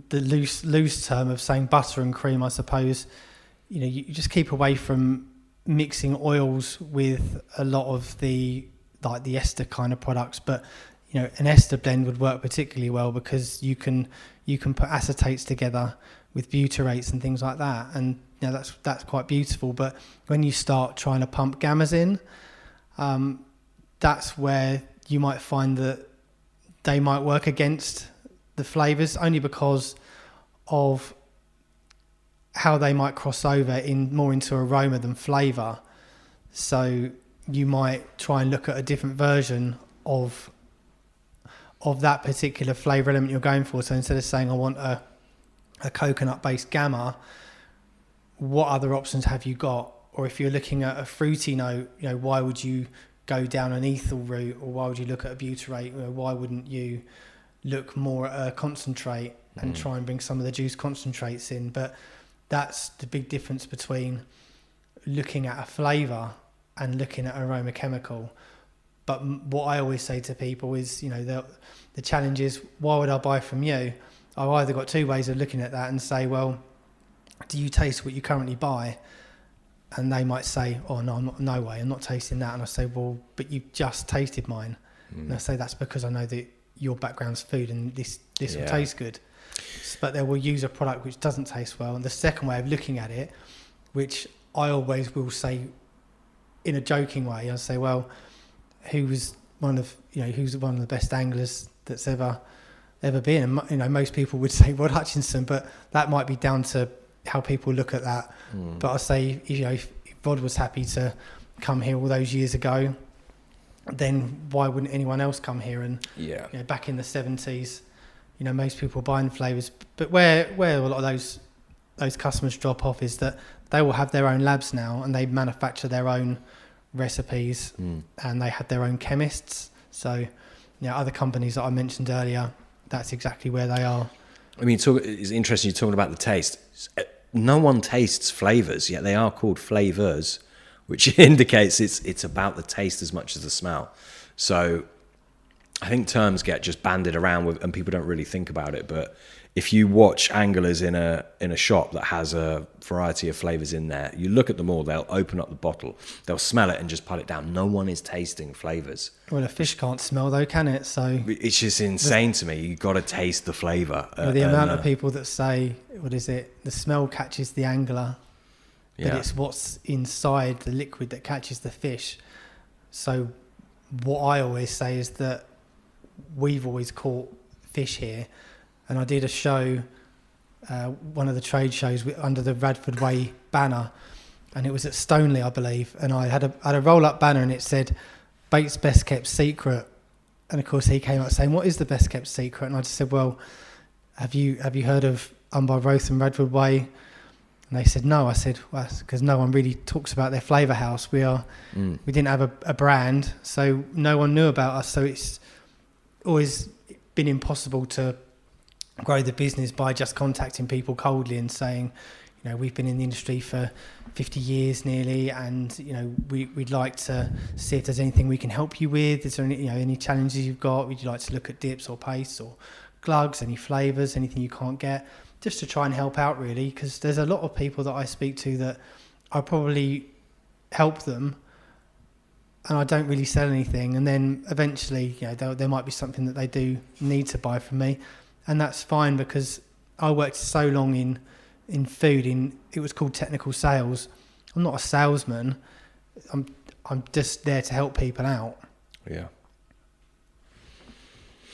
the loose term of saying butter and cream, I suppose, you just keep away from mixing oils with a lot of the ester kind of products. But an ester blend would work particularly well because you can put acetates together with butyrates and things like that, and that's quite beautiful. But when you start trying to pump gammas in, that's where you might find that they might work against the flavours, only because of how they might cross over more into aroma than flavour. So you might try and look at a different version of that particular flavour element you're going for. So instead of saying I want a coconut based gamma, what other options have you got? Or if you're looking at a fruity note, why would you go down an ethyl route, or why would you look at a butyrate? Why wouldn't you look more at a concentrate and try and bring some of the juice concentrates in? But that's the big difference between looking at a flavour and looking at aroma chemical. But what I always say to people is, the challenge is, why would I buy from you? I've either got two ways of looking at that and say, well, do you taste what you currently buy? And they might say, oh no, no way, I'm not tasting that. And I say, well, but you just tasted mine. And I say, that's because I know that your background's food and this will taste good. But they will use a product which doesn't taste well. And the second way of looking at it, which I always will say in a joking way, I say, well, who's one of the best anglers that's ever been? And most people would say Rod Hutchinson, but that might be down to how people look at that. But I say, if Rod was happy to come here all those years ago, then why wouldn't anyone else come here? And back in the 70s, most people were buying flavours. But where a lot of those customers drop off is that they will have their own labs now, and they manufacture their own recipes, and they have their own chemists. So other companies that I mentioned earlier, that's exactly where they are. I mean, it's interesting you're talking about the taste. No one tastes flavours, yet they are called flavours, which indicates it's about the taste as much as the smell. So I think terms get just bandied around with, and people don't really think about it. But if you watch anglers in a shop that has a variety of flavours in there, you look at them all, they'll open up the bottle, they'll smell it and just put it down. No one is tasting flavours. Well, a fish can't smell though, can it? So it's just insane to me. You've got to taste the flavour. The amount of people that say, what is it? The smell catches the angler, but it's what's inside the liquid that catches the fish. So what I always say is that we've always caught fish here. And I did a show, one of the trade shows under the Radford Way banner, and it was at Stoneleigh, I believe. And I had a roll-up banner, and it said, "Bait's best kept secret." And of course, he came up saying, "What is the best kept secret?" And I just said, "Well, have you heard of Unbar Rothon, Radford Way?" And they said, "No." I said, "Well, because no one really talks about their flavour house. We didn't have a brand, so no one knew about us. So it's always been impossible to grow the business by just contacting people coldly and saying, we've been in the industry for 50 years nearly, and we'd like to see if there's anything we can help you with. Is there any challenges you've got? Would you like to look at dips or pastes or glugs, any flavours, anything you can't get, just to try and help out, really? Because there's a lot of people that I speak to that I probably help them and I don't really sell anything, and then eventually there might be something that they do need to buy from me. And that's fine, because I worked so long in food. It was called technical sales. I'm not a salesman. I'm just there to help people out. Yeah.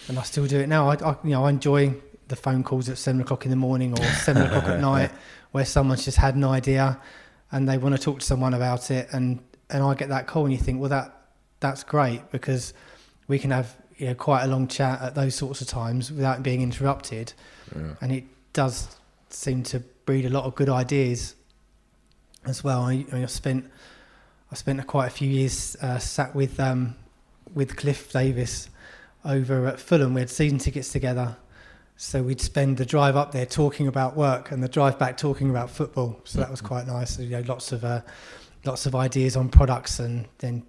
And I still do it now. I enjoy the phone calls at 7:00 in the morning or 7:00 at night where someone's just had an idea and they want to talk to someone about it, and I get that call, and you think, well, that's great, because we can have quite a long chat at those sorts of times without being interrupted, and it does seem to breed a lot of good ideas as well. I spent quite a few years sat with Cliff Davis over at Fulham. We had season tickets together, so we'd spend the drive up there talking about work and the drive back talking about football. So that was quite nice. Lots of ideas on products, and then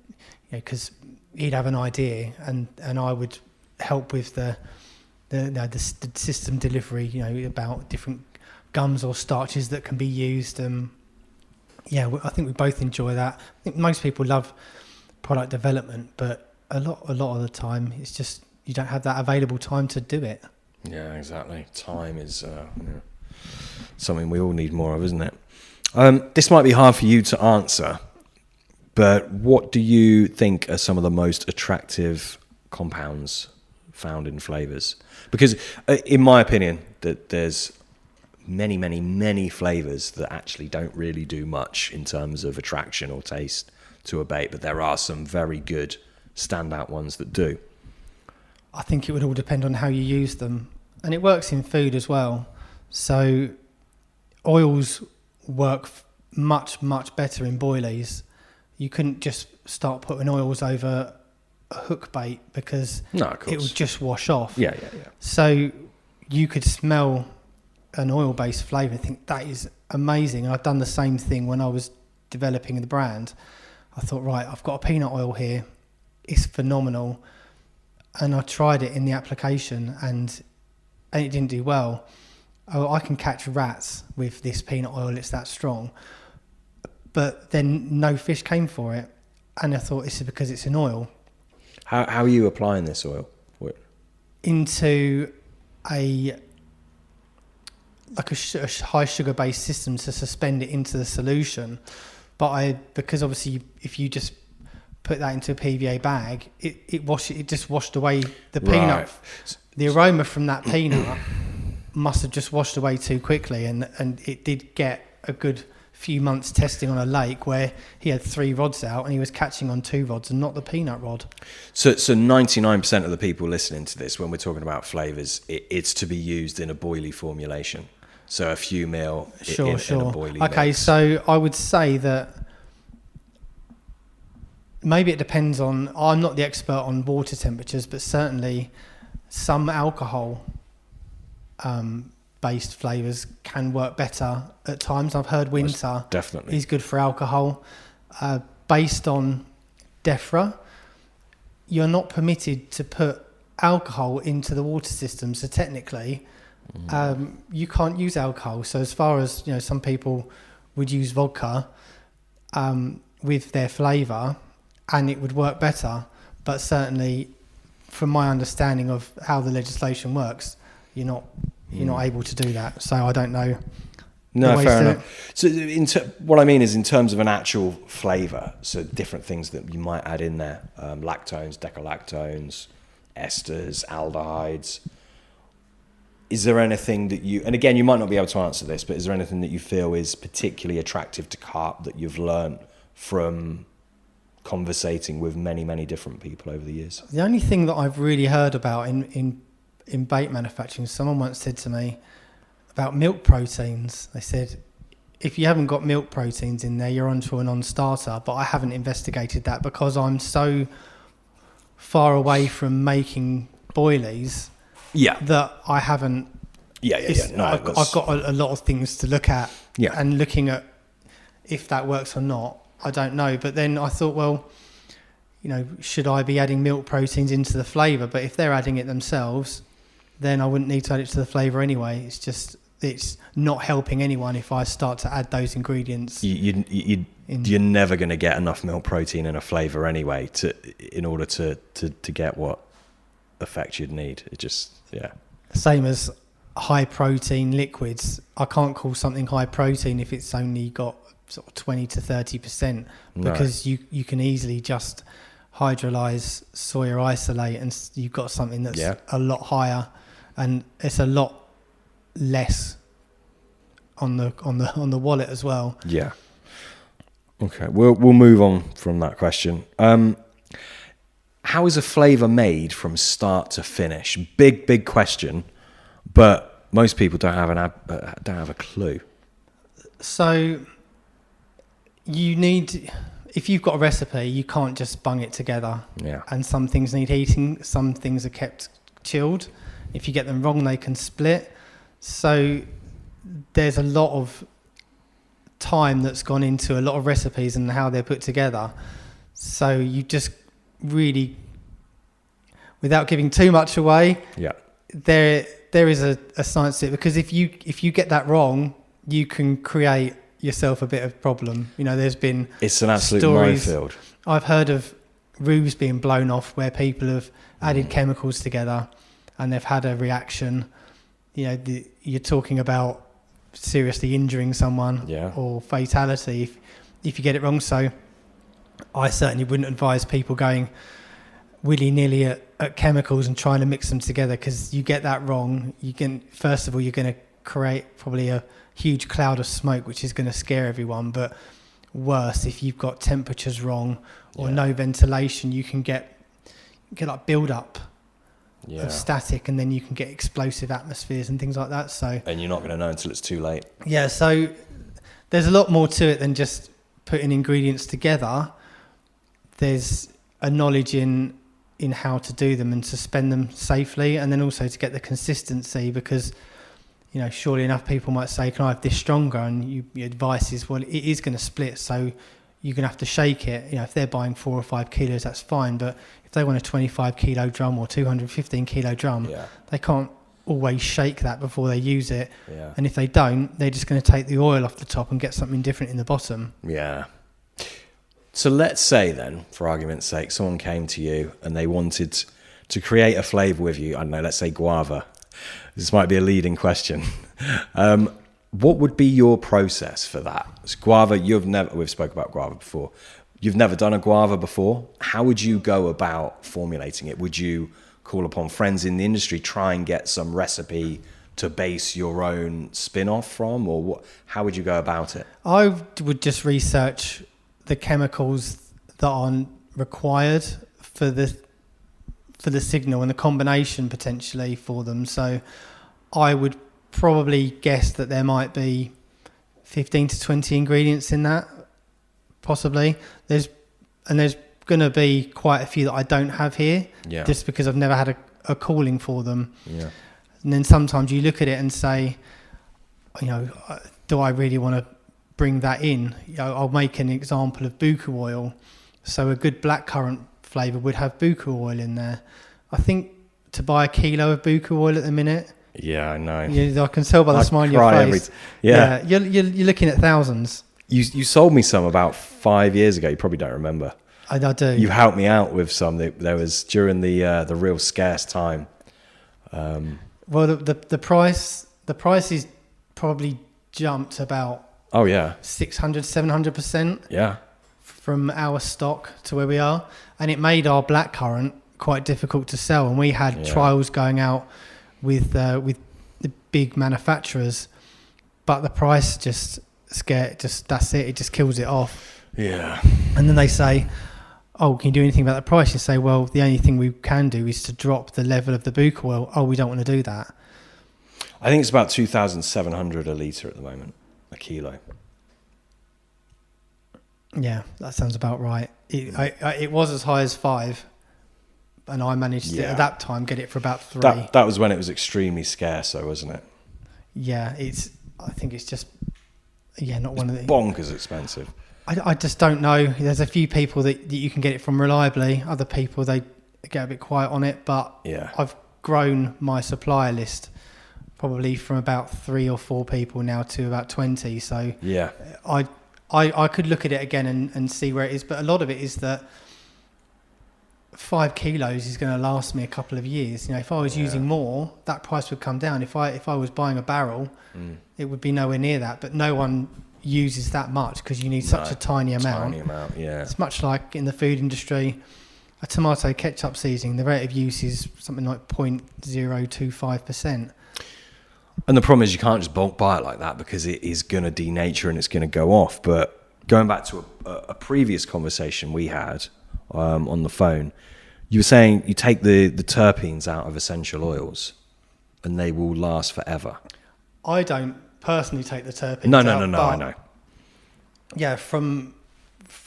because he'd have an idea and I would help with the system delivery, about different gums or starches that can be used. I think we both enjoy that. I think most people love product development, but a lot of the time it's just you don't have that available time to do it. Yeah, exactly. Time is something we all need more of, isn't it? This might be hard for you to answer, but what do you think are some of the most attractive compounds found in flavours? Because in my opinion, that there's many flavours that actually don't really do much in terms of attraction or taste to a bait, but there are some very good standout ones that do. I think it would all depend on how you use them, and it works in food as well. So oils work much better in boilies. You couldn't just start putting oils over a hook bait because it would just wash off. Yeah. So you could smell an oil-based flavour and think that is amazing. And I've done the same thing when I was developing the brand. I thought, right, I've got a peanut oil here. It's phenomenal. And I tried it in the application and it didn't do well. Oh, I can catch rats with this peanut oil, it's that strong. But then no fish came for it. And I thought, this is because it's an oil. How are you applying this oil? Into a high sugar based system to suspend it into the solution. But because obviously if you just put that into a PVA bag, it just washed away the peanut. The aroma from that peanut must have just washed away too quickly, and it did get a good few months testing on a lake where he had 3 rods out and he was catching on 2 rods and not the peanut rod. So 99% of the people listening to this, when we're talking about flavours, it's to be used in a boilie formulation. So a few mil in a boilie Okay, mix. so I would say that maybe it depends on, I'm not the expert on water temperatures, but certainly some alcohol based flavours can work better at times. I've heard winter definitely is good for alcohol. Based on DEFRA, you're not permitted to put alcohol into the water system. So technically, you can't use alcohol. So as far as, some people would use vodka with their flavour and it would work better. But certainly, from my understanding of how the legislation works, you're not able to do that. So I don't know. No, fair enough. So what I mean is in terms of an actual flavour, so different things that you might add in there, lactones, decalactones, esters, aldehydes. Is there anything that you, and again, you might not be able to answer this, but is there anything that you feel is particularly attractive to carp that you've learned from conversating with many different people over the years? The only thing that I've really heard about in bait manufacturing, someone once said to me about milk proteins. They said, if you haven't got milk proteins in there, you're onto a non-starter. But I haven't investigated that because I'm so far away from making boilies that I haven't. No, I've got a lot of things to look at, and looking at if that works or not, I don't know. But then I thought, well, should I be adding milk proteins into the flavour? But if they're adding it themselves, then I wouldn't need to add it to the flavour anyway. It's not helping anyone if I start to add those ingredients. You're never going to get enough milk protein in a flavour anyway in order to get what effect you'd need. It just, Same as high protein liquids. I can't call something high protein if it's only got sort of 20 to 30%, because you can easily just hydrolyze soya isolate and you've got something that's a lot higher, and it's a lot less on the wallet as well. Yeah. Okay, we'll move on from that question. How is a flavour made from start to finish? Big question, but most people don't have a clue. So you need, if you've got a recipe, you can't just bung it together. Yeah. And some things need heating, some things are kept chilled. If you get them wrong, they can split. So there's a lot of time that's gone into a lot of recipes and how they're put together. So you just really, without giving too much away, there is a science to it, because if you get that wrong, you can create yourself a bit of problem. It's an absolute minefield. I've heard of roofs being blown off where people have added chemicals together and they've had a reaction. You're talking about seriously injuring someone or fatality if you get it wrong. So I certainly wouldn't advise people going willy-nilly at chemicals and trying to mix them together, because you get that wrong, first of all, you're going to create probably a huge cloud of smoke, which is going to scare everyone. But worse, if you've got temperatures wrong or no ventilation, you can get like build up of static, and then you can get explosive atmospheres and things like that. So, and you're not going to know until it's too late. Yeah, so there's a lot more to it than just putting ingredients together. There's a knowledge in how to do them and to suspend them safely, and then also to get the consistency, because surely enough people might say, can I have this stronger? And your advice is, well, it is going to split, so you're going to have to shake it. If they're buying 4 or 5 kilos, that's fine. But if they want a 25 kilo drum or 215 kilo drum, they can't always shake that before they use it. Yeah. And if they don't, they're just going to take the oil off the top and get something different in the bottom. Yeah. So let's say then, for argument's sake, someone came to you and they wanted to create a flavour with you. I don't know, let's say guava. This might be a leading question. What would be your process for that? So guava, we've spoke about guava before. You've never done a guava before. How would you go about formulating it? Would you call upon friends in the industry, try and get some recipe to base your own spin-off from? Or what? How would you go about it? I would just research the chemicals that are required for the signal and the combination potentially for them. So I would probably guess that there might be 15 to 20 ingredients in that, possibly. There's going to be quite a few that I don't have here, just because I've never had a calling for them. Yeah. And then sometimes you look at it and say, do I really want to bring that in? I'll make an example of buku oil. So a good blackcurrant flavour would have buku oil in there. I think to buy a kilo of buku oil at the minute. Yeah, I know. I can tell by the smile on your face. You're looking at thousands. You sold me some about 5 years ago. You probably don't remember. I do. You helped me out with some. There was during the real scarce time. Well, the price is probably jumped about 600-700%. Yeah. From our stock to where we are, and it made our blackcurrant quite difficult to sell. And we had trials going out with the big manufacturers, but the price just that's it. It just kills it off. Yeah. And then they say, "Oh, can you do anything about the price?" You say, "Well, the only thing we can do is to drop the level of the buku oil." Oh, we don't want to do that. I think it's about 2,700 a litre at the moment, a kilo. Yeah, that sounds about right. It was as high as 5, and I managed to, at that time, get it for about 3. That was when it was extremely scarce, though, wasn't it? Yeah, I think it's just, not one of the... bonkers expensive. I just don't know. There's a few people that you can get it from reliably. Other people, they get a bit quiet on it, but I've grown my supplier list probably from about 3 or 4 people now to about 20. So I could look at it again and see where it is, but a lot of it is that 5 kilos is going to last me a couple of years. If I was using more, that price would come down. If I was buying a barrel, it would be nowhere near that. But no one uses that much because you need such a tiny amount. It's much like in the food industry, a tomato ketchup seasoning, the rate of use is something like 0.025%. And the problem is you can't just bulk buy it like that because it is going to denature and it's going to go off. But going back to a previous conversation we had on the phone, you were saying you take the terpenes out of essential oils and they will last forever. I don't personally take the terpenes No, out. I know. Yeah, from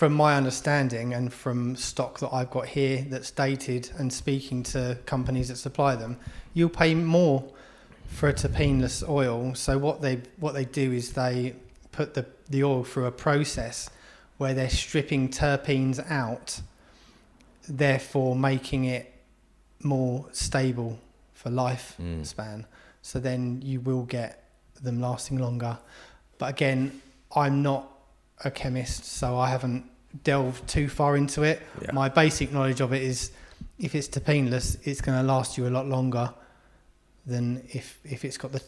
my understanding and from stock that I've got here that's dated and speaking to companies that supply them, you'll pay more for a terpeneless oil. So what they do is they put the oil through a process where they're stripping terpenes out, therefore making it more stable for lifespan. So then you will get them lasting longer. But again, I'm not a chemist, so I haven't delved too far into it. Yeah. My basic knowledge of it is if it's terpeneless, it's going to last you a lot longer than if it's got the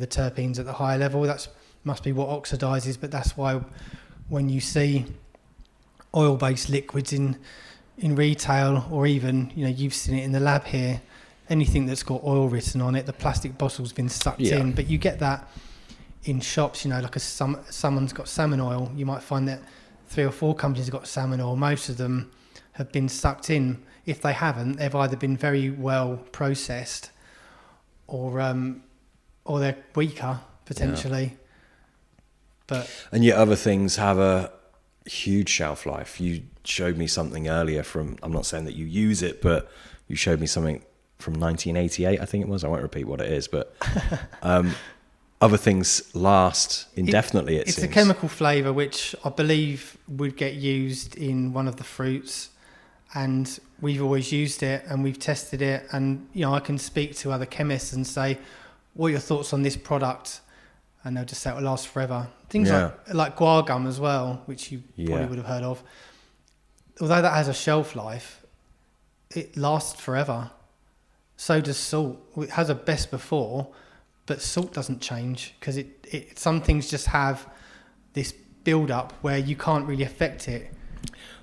terpenes at the higher level. That must be what oxidizes, but that's why when you see oil-based liquids in retail, or even you've seen it in the lab here, anything that's got oil written on it, the plastic bottle's been sucked in. But you get that in shops, like someone's got salmon oil. You might find that 3 or 4 companies have got salmon oil. Most of them have been sucked in. If they haven't, they've either been very well processed or they're weaker potentially. And yet other things have a huge shelf life. You showed me something earlier from, I'm not saying that you use it, but you showed me something from 1988, I think it was. I won't repeat what it is, but other things last indefinitely, it seems. It's a chemical flavour which I believe would get used in one of the fruits, and we've always used it and we've tested it, and I can speak to other chemists and say, what are your thoughts on this product? And they'll just say it will last forever. Things like guar gum as well, which you probably would have heard of. Although that has a shelf life, it lasts forever. So does salt. It has a best before, but salt doesn't change because some things just have this build up where you can't really affect it.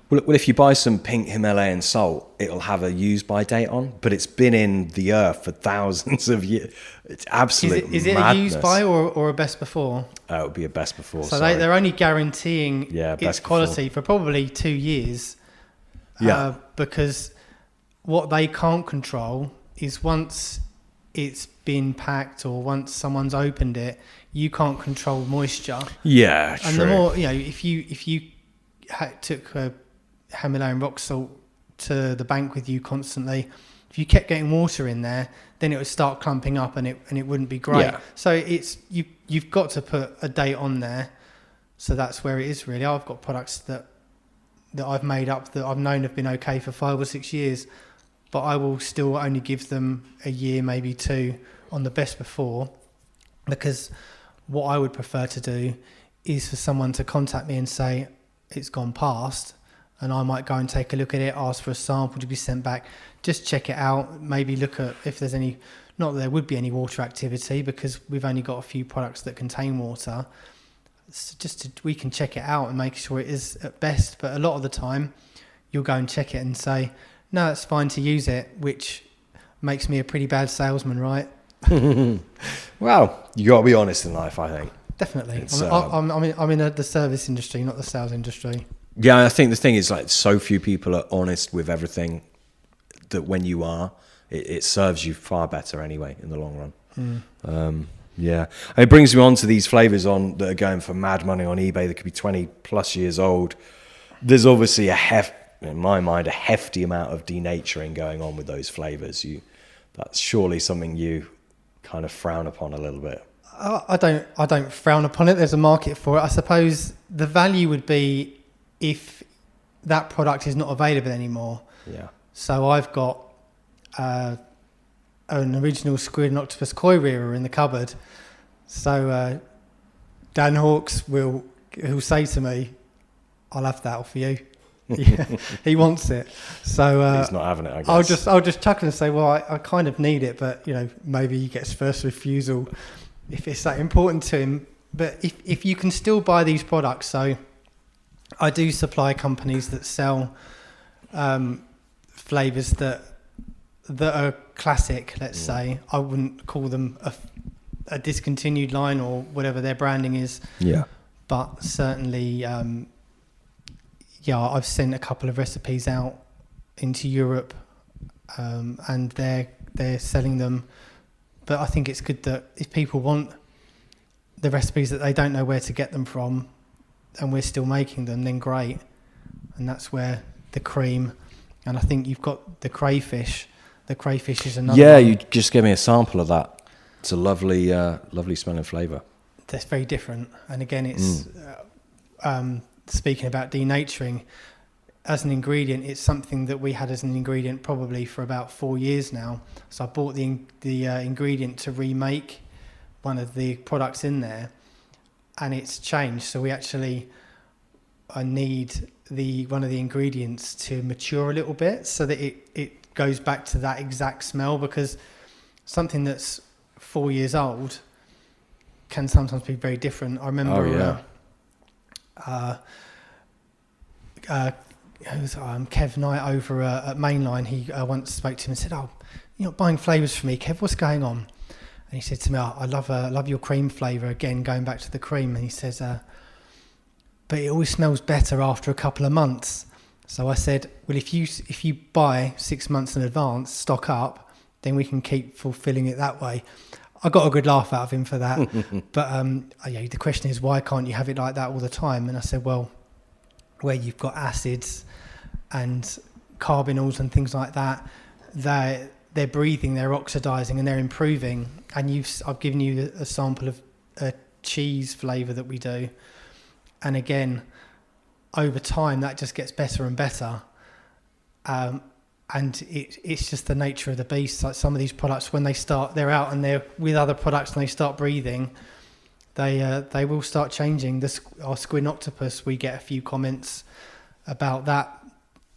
Well, if you buy some pink Himalayan salt, it'll have a use by date on, but it's been in the earth for thousands of years. It's absolute madness. Is it a use by or a best before? It would be a best before. So they're only guaranteeing its quality for probably 2 years. Because what they can't control is once it's been packed or once someone's opened it, you can't control moisture. Yeah, and true. The more if you took a Himalayan rock salt to the bank with you constantly, if you kept getting water in there, then it would start clumping up and it wouldn't be great. Yeah. So it's you've got to put a date on there. So that's where it is really. I've got products that I've made up that I've known have been okay for 5 or 6 years, but I will still only give them a year, maybe 2 on the best before, because what I would prefer to do is for someone to contact me and say it's gone past, and I might go and take a look at it, ask for a sample to be sent back, just check it out, maybe look at if there's any, not that there would be any water activity because we've only got a few products that contain water. So we can check it out and make sure it is at best, but a lot of the time you'll go and check it and say, no, it's fine to use it, which makes me a pretty bad salesman, right? Well, you got to be honest in life, I think. Definitely. I'm in the service industry, not the sales industry. Yeah, I think the thing is, like, so few people are honest with everything that when you are, it serves you far better anyway in the long run. Yeah, and it brings me on to these flavours that are going for mad money on eBay that could be 20 plus years old. There's obviously in my mind, a hefty amount of denaturing going on with those flavours. That's surely something you kind of frown upon a little bit. I don't frown upon it. There's a market for it. I suppose the value would be if that product is not available anymore. Yeah. So I've got an original squid and octopus koi rearer in the cupboard. So Dan Hawkes will say to me, "I'll have that off you." Yeah, he wants it. So he's not having it, I guess. I'll just chuckle and say, well, I kind of need it, but maybe he gets first refusal if it's that important to him. But if you can still buy these products, so I do supply companies that sell flavours that are classic, let's say. I wouldn't call them a discontinued line or whatever their branding is. Yeah. But certainly, I've sent a couple of recipes out into Europe, and they're selling them. But I think it's good that if people want the recipes that they don't know where to get them from, and we're still making them, then great. And that's where the cream, and I think you've got the crayfish. The crayfish is another. Yeah, one. you just gave me a sample of that. It's a lovely smelling flavour. That's very different. And again, it's speaking about denaturing as an ingredient. It's something that we had as an ingredient probably for about 4 years now. So I bought the ingredient to remake one of the products in there, and it's changed. So I need one of the ingredients to mature a little bit so that it goes back to that exact smell, because something that's 4 years old can sometimes be very different. I remember Kev Knight over at Mainline. He once spoke to him and said, "Oh, you're not buying flavours for me, Kev. What's going on?" And he said to me, "Oh, I love your cream flavour." Again, going back to the cream, and he says, "But it always smells better after a couple of months." So I said, "Well, if you buy 6 months in advance, stock up, then we can keep fulfilling it that way." I got a good laugh out of him for that. But the question is, why can't you have it like that all the time? And I said, well, where you've got acids and carbonyls and things like that, they're breathing, they're oxidizing, and they're improving. And I've given you a sample of a cheese flavour that we do. And again, over time, that just gets better and better. And it's just the nature of the beast. Like some of these products, when they're out and they're with other products and they start breathing, they will start changing. Our squid octopus, we get a few comments about that.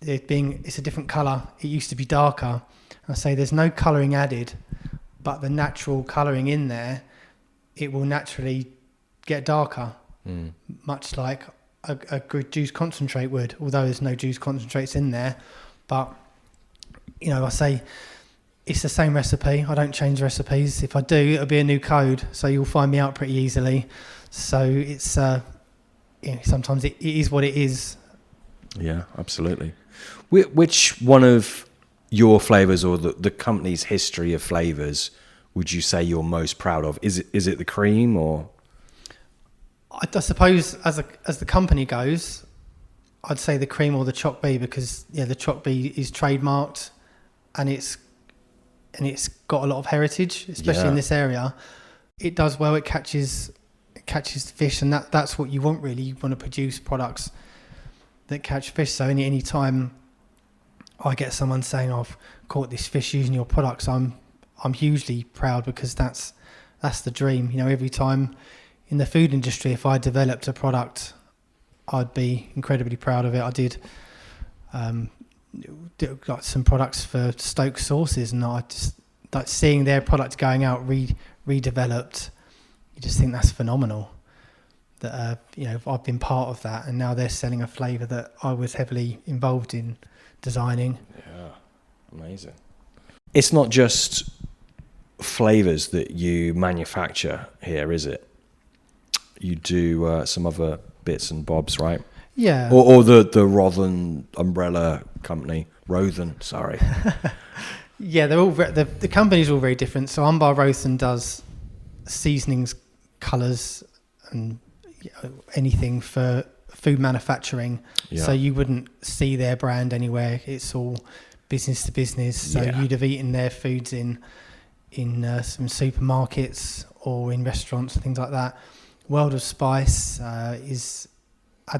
It's a different colour. It used to be darker. And I say there's no colouring added, but the natural colouring in there, it will naturally get darker, much like a good juice concentrate would, although there's no juice concentrates in there. But I say it's the same recipe. I don't change recipes. If I do, it'll be a new code, so you'll find me out pretty easily. So it's sometimes it is what it is. Yeah, absolutely. Which one of your flavours or the company's history of flavours would you say you're most proud of? Is it the cream or? I suppose as the company goes, I'd say the cream or the choc bee, because the choc bee is trademarked, and it's got a lot of heritage, especially in this area. It does well. It catches fish, and that's what you want really. You want to produce products that catch fish. So any time I get someone saying I've caught this fish using your products, I'm hugely proud, because that's the dream. Every time in the food industry, if I developed a product, I'd be incredibly proud of it. I did like some products for Stoke sauces, and I just like seeing their product going out redeveloped. You just think that's phenomenal. That I've been part of that, and now they're selling a flavour that I was heavily involved in designing. Yeah, amazing. It's not just flavours that you manufacture here, is it? You do some other bits and bobs, right? Yeah. Or the Rothon umbrella company, Roven. Sorry. Yeah, they're all the companies are all very different. So Unbar Rothon does seasonings, colours, and anything for food manufacturing. Yeah. So you wouldn't see their brand anywhere. It's all business to business. So you'd have eaten their foods in some supermarkets or in restaurants and things like that. World of Spice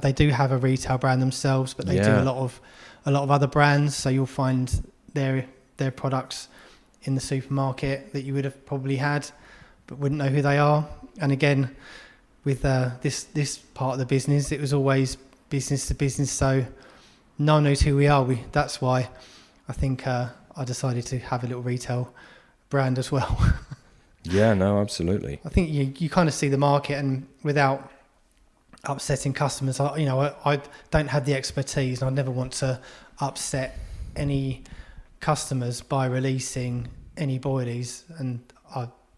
they do have a retail brand themselves, but they do a lot of other brands. So you'll find their products in the supermarket that you would have probably had, but wouldn't know who they are. And again, with this part of the business, it was always business to business. So no one knows who we are. That's why I think I decided to have a little retail brand as well. Yeah, no, absolutely. I think you kind of see the market, and without upsetting customers, I don't have the expertise, and I never want to upset any customers by releasing any boilies. And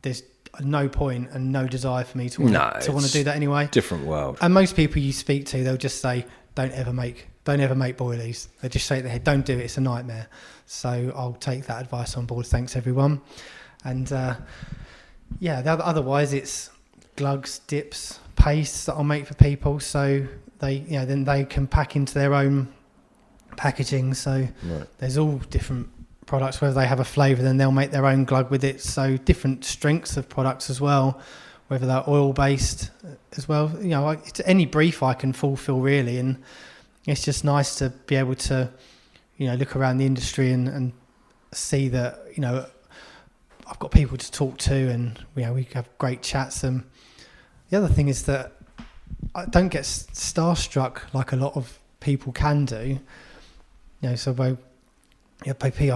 there's no point and no desire for me to want to do that anyway. Different world. And most people you speak to, they'll just say, don't ever make boilies. They just shake their head, don't do it, it's a nightmare. So I'll take that advice on board. Thanks everyone. And otherwise it's glugs, dips, pastes that I'll make for people, so they, then they can pack into their own packaging. So there's all different products. Whether they have a flavour, then they'll make their own glug with it. So different strengths of products as well, whether they're oil based as well. It's any brief I can fulfil really, and it's just nice to be able to look around the industry and see that I've got people to talk to, and we have great chats. And the other thing is that I don't get starstruck like a lot of people can do. So I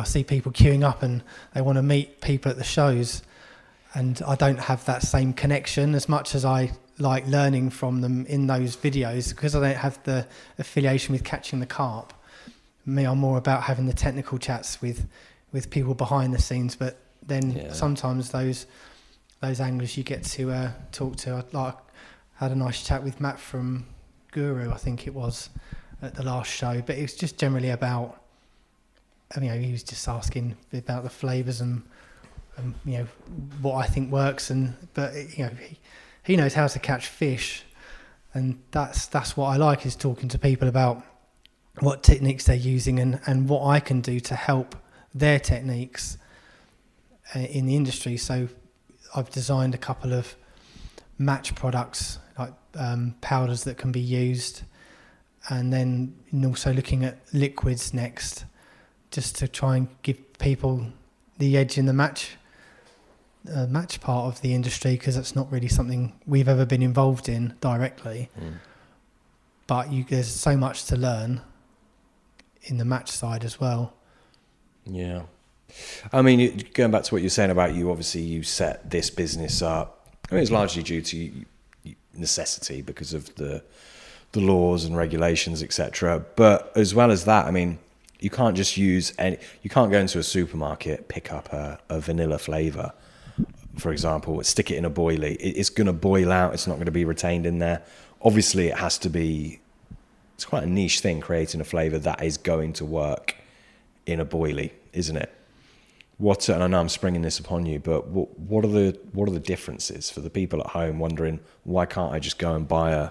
see people queuing up and they want to meet people at the shows, and I don't have that same connection as much as I like learning from them in those videos, because I don't have the affiliation with catching the carp. Me, I'm more about having the technical chats with people behind the scenes. But then sometimes those anglers you get to talk to, I had a nice chat with Matt from Guru, I think it was, at the last show. But it was just generally about, he was just asking about the flavours and what I think works, but he knows how to catch fish, and that's what I like, is talking to people about what techniques they're using and what I can do to help their techniques in the industry. So I've designed a couple of match products, like powders that can be used, and then also looking at liquids next, just to try and give people the edge in the match part of the industry, because that's not really something we've ever been involved in directly. But there's so much to learn in the match side as well. Yeah. I mean, going back to what you're saying about you set this business up, it's largely due to necessity because of the laws and regulations, etc. But as well as that, you can't just you can't go into a supermarket, pick up a vanilla flavour, for example, stick it in a boilie. It's going to boil out. It's not going to be retained in there. Obviously, it has to be. It's quite a niche thing, creating a flavour that is going to work in a boilie, isn't it? And I know I'm springing this upon you, but what are the differences for the people at home wondering, why can't I just go and buy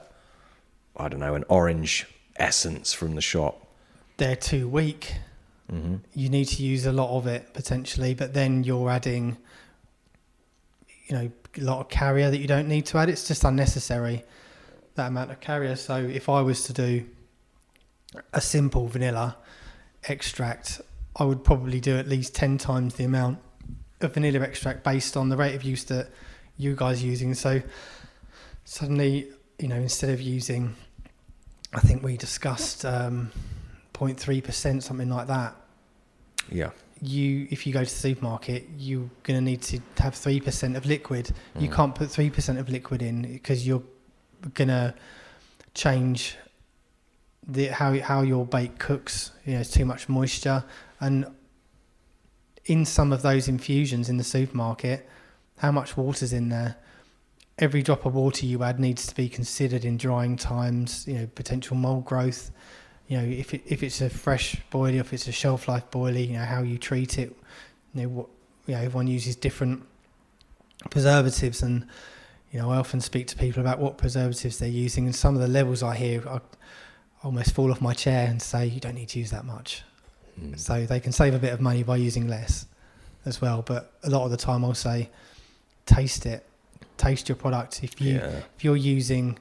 an orange essence from the shop? They're too weak. Mm-hmm. You need to use a lot of it potentially, but then you're adding, a lot of carrier that you don't need to add. It's just unnecessary, that amount of carrier. So if I was to do a simple vanilla extract, I would probably do at least 10 times the amount of vanilla extract based on the rate of use that you guys are using. So suddenly, instead of using, I think we discussed 0.3%, something like that. Yeah. If you go to the supermarket, you're going to need to have 3% of liquid. You can't put 3% of liquid in, because you're going to change how your bait cooks. It's too much moisture. And in some of those infusions in the supermarket, how much water's in there? Every drop of water you add needs to be considered in drying times, potential mold growth. If it's a fresh boilie, if it's a shelf life boilie, how you treat it. Everyone uses different preservatives, and I often speak to people about what preservatives they're using, and some of the levels I hear, I almost fall off my chair and say, you don't need to use that much. So they can save a bit of money by using less as well. But a lot of the time I'll say, taste your product. If you're using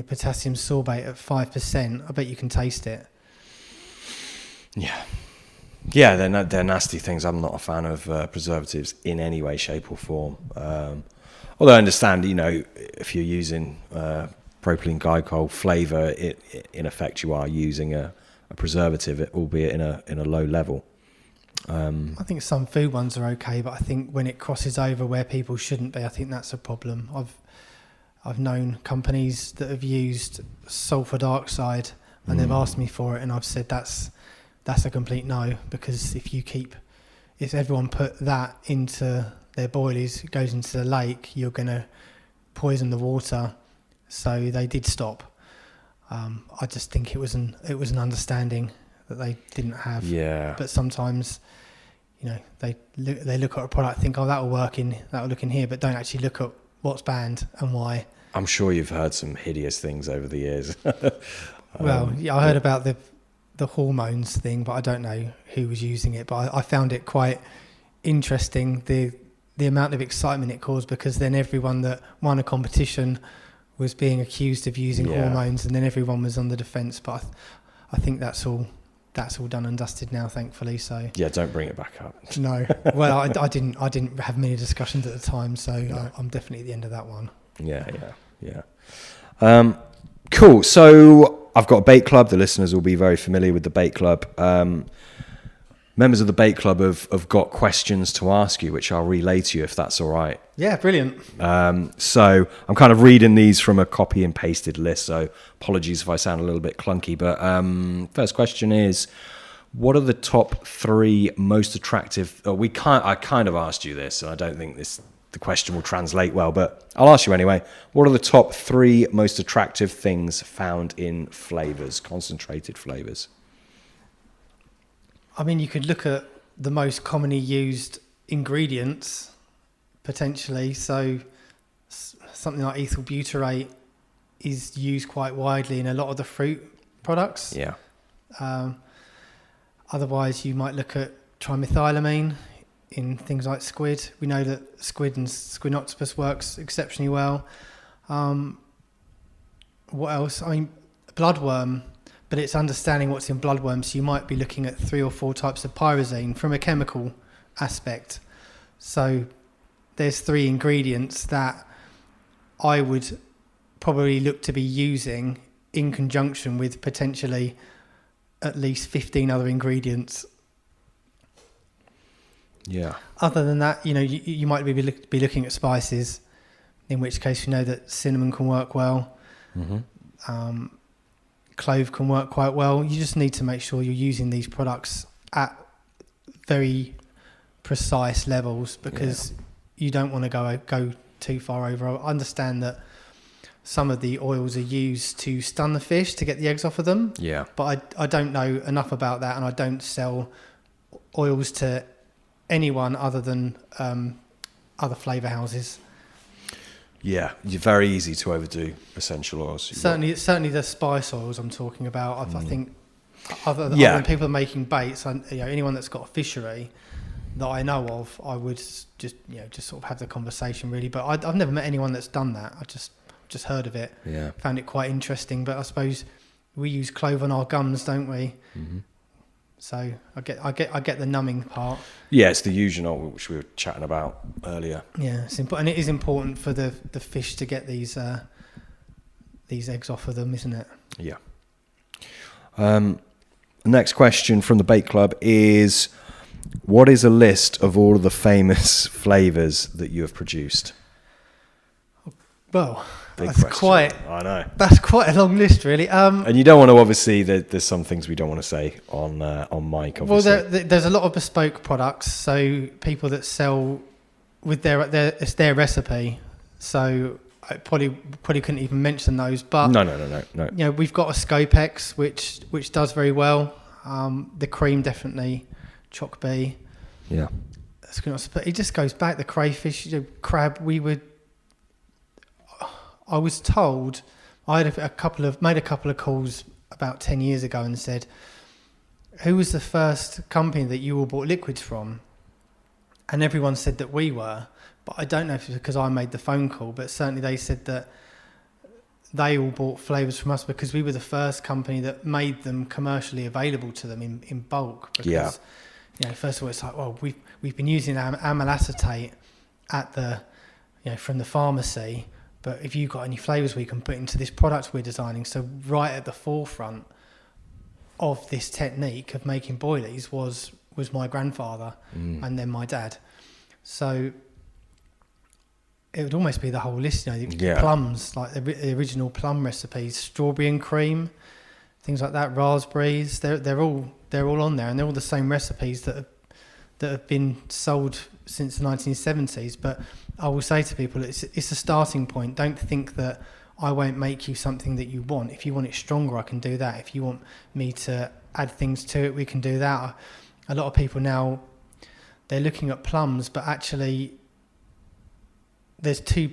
potassium sorbate at 5%, I bet you can taste it. Yeah, they're nasty things. I'm not a fan of preservatives in any way, shape or form. Although I understand, if you're using propylene glycol Flavour, it in effect you are using a preservative, albeit in a low level. I think some food ones are okay, but I think when it crosses over where people shouldn't be, I think that's a problem. I've known companies that have used sulfur dioxide and they've asked me for it, and I've said that's a complete no, because if everyone put that into their boilies, it goes into the lake, you're going to poison the water. So they did stop. I just think it was an understanding that they didn't have. Yeah. But sometimes, they look at a product, think, oh, that'll look in here, but don't actually look at what's banned and why. I'm sure you've heard some hideous things over the years. Well, yeah, I heard about the hormones thing, but I don't know who was using it. But I found it quite interesting, the amount of excitement it caused, because then everyone that won a competition was being accused of using hormones, and then everyone was on the defence. But I think that's all done and dusted now, thankfully. So yeah, don't bring it back up. No, well, I didn't have many discussions at the time, so no. I'm definitely at the end of that one. Yeah. Cool. So I've got a bait club. The listeners will be very familiar with the bait club. Members of the bait club have got questions to ask you, which I'll relay to you if that's all right. Yeah, brilliant. So I'm kind of reading these from a copy and pasted list, so apologies if I sound a little bit clunky. But first question is, what are the top 3 most attractive... I kind of asked you this, and I don't think the question will translate well, but I'll ask you anyway. What are the top 3 most attractive things found in flavours, concentrated flavours? I mean, you could look at the most commonly used ingredients, potentially. So something like ethyl butyrate is used quite widely in a lot of the fruit products. Yeah. Otherwise, you might look at trimethylamine in things like squid. We know that squid and squid octopus works exceptionally well. What else? I mean, bloodworm. But it's understanding what's in bloodworms. So you might be looking at 3 or 4 types of pyrazine from a chemical aspect. So there's 3 ingredients that I would probably look to be using in conjunction with potentially at least 15 other ingredients. Yeah. Other than that, you might be looking at spices, in which case you know that cinnamon can work well. Mm-hmm. Clove can work quite well. You just need to make sure you're using these products at very precise levels, because you don't want to go too far over. I understand that some of the oils are used to stun the fish to get the eggs off of them. Yeah. But I don't know enough about that, and I don't sell oils to anyone other than other flavour houses. Yeah, you're very easy to overdo essential oils. Certainly the spice oils I'm talking about. I think other than people making baits, anyone that's got a fishery that I know of, I would just sort of have the conversation really. But I've never met anyone that's done that. I just heard of it. Yeah, found it quite interesting. But I suppose we use clove on our gums, don't we? Mm-hmm. So I get the numbing part. Yeah, it's the eugenol which we were chatting about earlier. Yeah, it's important, and it is important for the fish to get these eggs off of them, isn't it? Yeah. Next question from the Bait Club is, what is a list of all of the famous flavours that you have produced? Well, I know. That's quite a long list, really. And you don't want to, obviously, there's some things we don't want to say on mic, obviously. Well, there's a lot of bespoke products, so people that sell with it's their recipe. So I probably couldn't even mention those. But no. We've got a Scopex, which does very well. The cream, definitely. Choc B. Yeah. But it just goes back, the crayfish, crab, I was told, I had made a couple of calls about 10 years ago and said, who was the first company that you all bought liquids from? And everyone said that we were, but I don't know if it's because I made the phone call, but certainly they said that they all bought flavours from us because we were the first company that made them commercially available to them in bulk. Because, first of all, it's like, well, we've been using amyl acetate from the pharmacy, but if you've got any flavours we can put into this product we're designing, so right at the forefront of this technique of making boilies was my grandfather and then my dad. So it would almost be the whole list, plums, like the original plum recipes, strawberry and cream, things like that, raspberries. They're all on there, and they're all the same recipes that that have been sold since the 1970s. But I will say to people, it's a starting point. Don't think that I won't make you something that you want. If you want it stronger, I can do that. If you want me to add things to it, we can do that. A lot of people now, they're looking at plums, but actually there's two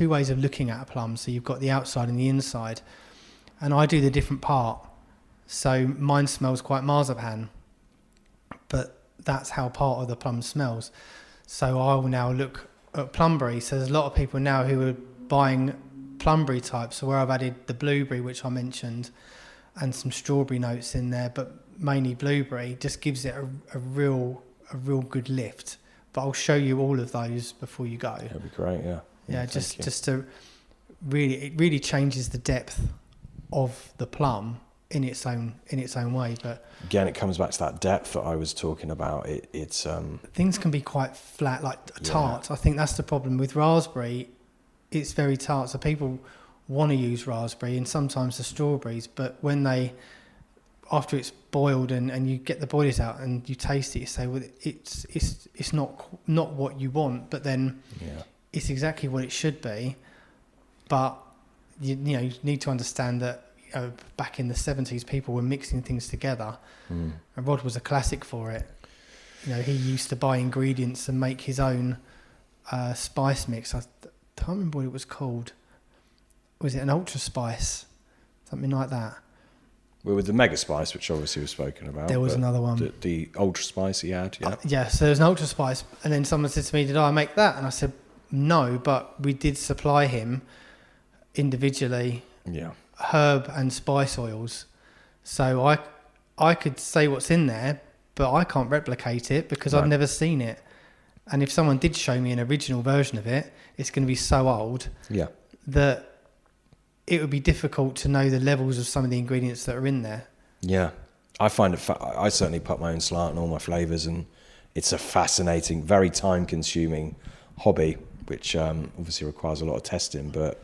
ways of looking at a plum. So you've got the outside and the inside, and I do the different part. So mine smells quite marzipan, but that's how part of the plum smells. So I will now look at plumberry. So there's a lot of people now who are buying plumberry types. So where I've added the blueberry, which I mentioned, and some strawberry notes in there, but mainly blueberry, just gives it a real good lift. But I'll show you all of those before you go. That'd be great, yeah. Yeah, just to it really changes the depth of the plum in its own way. But again, it comes back to that depth that I was talking about. It's things can be quite flat, like tart. I think that's the problem with raspberry. It's very tart, so people want to use raspberry and sometimes the strawberries, but when after it's boiled and you get the boilers out and you taste it, you say, well, it's not what you want, but then it's exactly what it should be. But you need to understand that back in the 70s, people were mixing things together, and Rod was a classic for it. He used to buy ingredients and make his own spice mix. I can't remember what it was called. Was it an ultra spice? Something like that. Well, with the mega spice, which obviously was spoken about. There was another one. The ultra spice he had, yeah. Yeah, so there's an ultra spice. And then someone said to me, did I make that? And I said, no, but we did supply him individually herb and spice oils. So I could say what's in there, but I can't replicate it because I've never seen it. And if someone did show me an original version of it, it's going to be so old that it would be difficult to know the levels of some of the ingredients that are in there. Yeah. I find it, I certainly put my own slant on all my flavours, and it's a fascinating, very time-consuming hobby, which obviously requires a lot of testing. But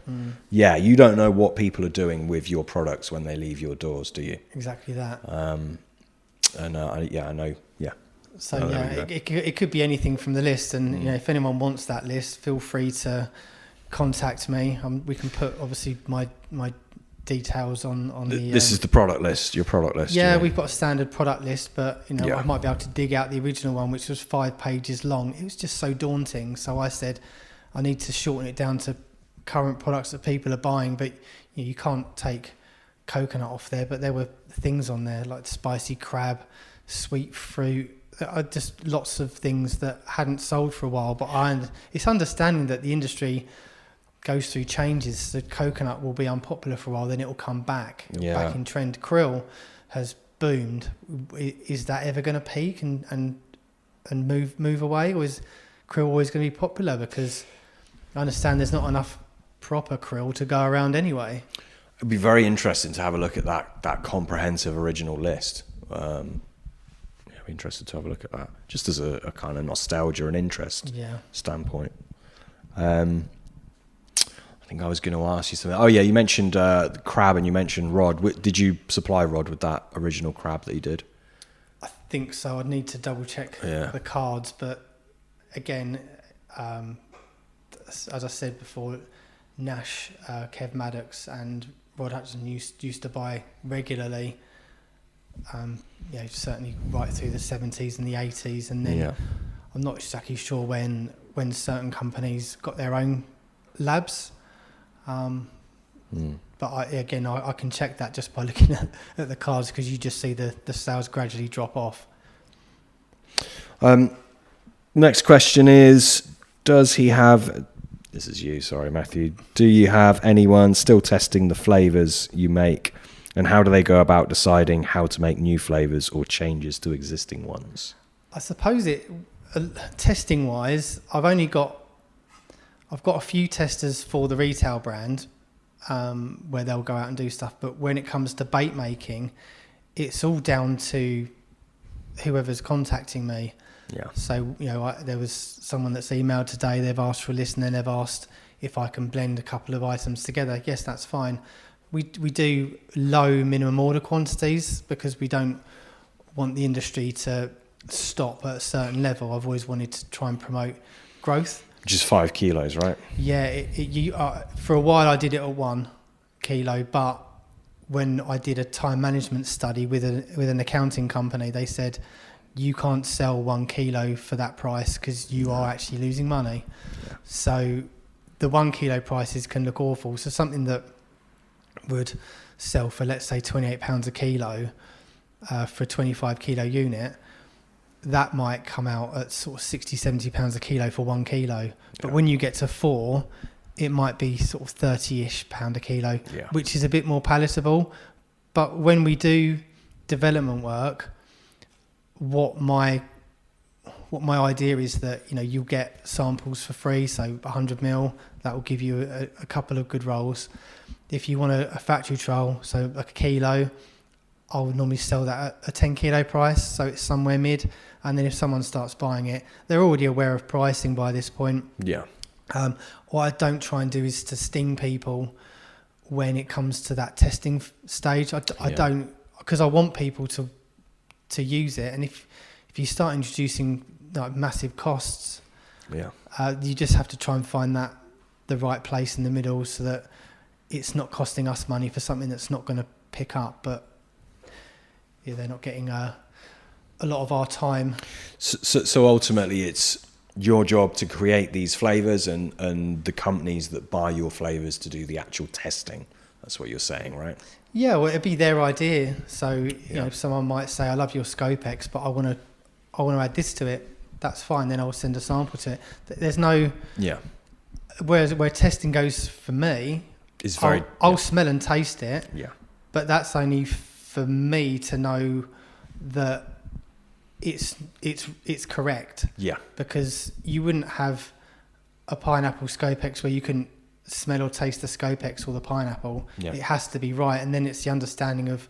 you don't know what people are doing with your products when they leave your doors, do you? Exactly that. I know. Yeah. So it could be anything from the list, and if anyone wants that list, feel free to contact me. We can put obviously my details on the. This is the product list. Your product list. Yeah, we've got a standard product list, but I might be able to dig out the original one, which was 5 pages long. It was just so daunting. So I said, I need to shorten it down to current products that people are buying. But you can't take coconut off there. But there were things on there like spicy crab, sweet fruit. There are just lots of things that hadn't sold for a while. But it's understanding that the industry goes through changes. The coconut will be unpopular for a while, then it will come back in trend. Krill has boomed. Is that ever going to peak and move away, or is krill always going to be popular? Because I understand there's not enough proper krill to go around anyway. It'd be very interesting to have a look at that comprehensive original list. I'd be interested to have a look at that, just as a kind of nostalgia and interest standpoint. I think I was going to ask you something. Oh yeah, you mentioned the crab and you mentioned Rod. Did you supply Rod with that original crab that you did? I think so. I'd need to double check the cards, but again, as I said before, Nash, Kev Maddox and Rod Hutchinson used to buy regularly. Certainly right through the 70s and the 80s, and then I'm not exactly sure when certain companies got their own labs. But I can check that just by looking at the cards, because you just see the sales gradually drop off. Next question is, does he have, this is you, sorry Matthew, do you have anyone still testing the flavours you make, and how do they go about deciding how to make new flavours or changes to existing ones? I suppose testing wise, I've got a few testers for the retail brand, where they'll go out and do stuff. But when it comes to bait making, it's all down to whoever's contacting me. Yeah. So, there was someone that's emailed today. They've asked for a list, and then they've asked if I can blend a couple of items together. Yes, that's fine. We do low minimum order quantities because we don't want the industry to stop at a certain level. I've always wanted to try and promote growth. Which is 5 kilos, right? Yeah, for a while I did it at 1 kilo, but when I did a time management study with an accounting company, they said you can't sell 1 kilo for that price because you are actually losing money. Yeah. So the 1 kilo prices can look awful. So something that would sell for, let's say, £28 a kilo for a 25 kilo unit, that might come out at sort of £60-70 a kilo for 1 kilo. But when you get to 4, it might be sort of £30-ish a kilo, which is a bit more palatable. But when we do development work, what my idea is that, you know, you'll get samples for free, so 100 ml, that will give you a couple of good rolls. If you want a factory trial, so like a kilo, I'll normally sell that at a 10 kilo price, so it's somewhere mid. And then if someone starts buying it, they're already aware of pricing by this point. Yeah. What I don't try and do is to sting people when it comes to that testing stage. I don't, because I want people to use it. And if you start introducing like massive costs, you just have to try and find the right place in the middle so that it's not costing us money for something that's not going to pick up, but they're not getting a lot of our time. So ultimately it's your job to create these flavours and the companies that buy your flavours to do the actual testing. That's what you're saying, right? Yeah, well, it'd be their idea. So, you know, someone might say, I love your Scopex, but I want to add this to it. That's fine. Then I'll send a sample to it. There's no... Yeah. Where testing goes for me, is very... I'll smell and taste it. Yeah. But that's only for me to know that it's correct. Yeah. Because you wouldn't have a pineapple Scopex where you can smell or taste the Scopex or the pineapple. Yeah. It has to be right. And then it's the understanding of,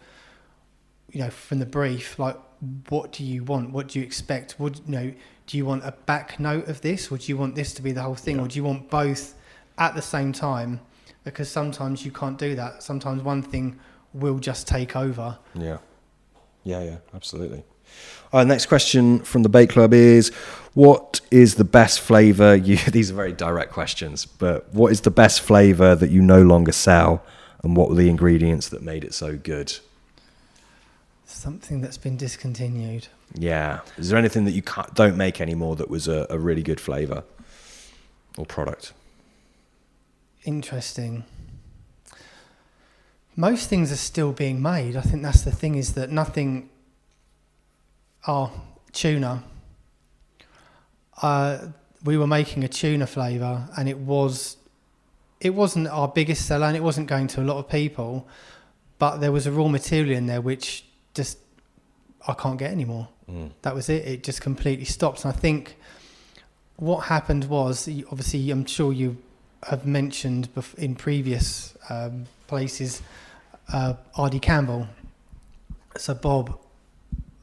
you know, from the brief, like, what do you want? What do you expect? Do you want a back note of this? Or do you want this to be the whole thing? Yeah. Or do you want both at the same time? Because sometimes you can't do that. Sometimes one thing will just take over. Yeah. Yeah, absolutely. Next question from the Bake Club is, what is the best flavour these are very direct questions, but what is the best flavour that you no longer sell, and what were the ingredients that made it so good? Something that's been discontinued. Yeah. Is there anything that you don't make anymore that was a really good flavour or product? Interesting. Most things are still being made. I think that's the thing, is that nothing... tuna. We were making a tuna flavour, and it wasn't our biggest seller, and it wasn't going to a lot of people, but there was a raw material in there which just I can't get anymore. That was it. It just completely stopped. And I think what happened was, obviously, I'm sure you have mentioned in previous places, R.D. Campbell. So Bob,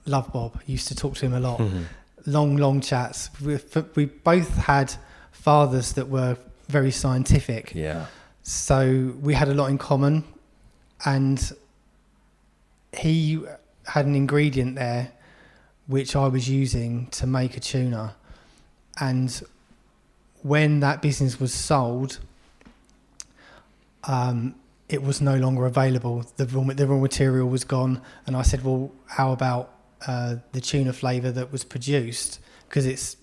love Bob, used to talk to him a lot. Mm-hmm. Long chats. We both had fathers that were very scientific. Yeah. So we had a lot in common, and he had an ingredient there which I was using to make a tuna. And when that business was sold, it was no longer available. The raw material was gone, and I said, well, how about the tuna flavour that was produced, because it's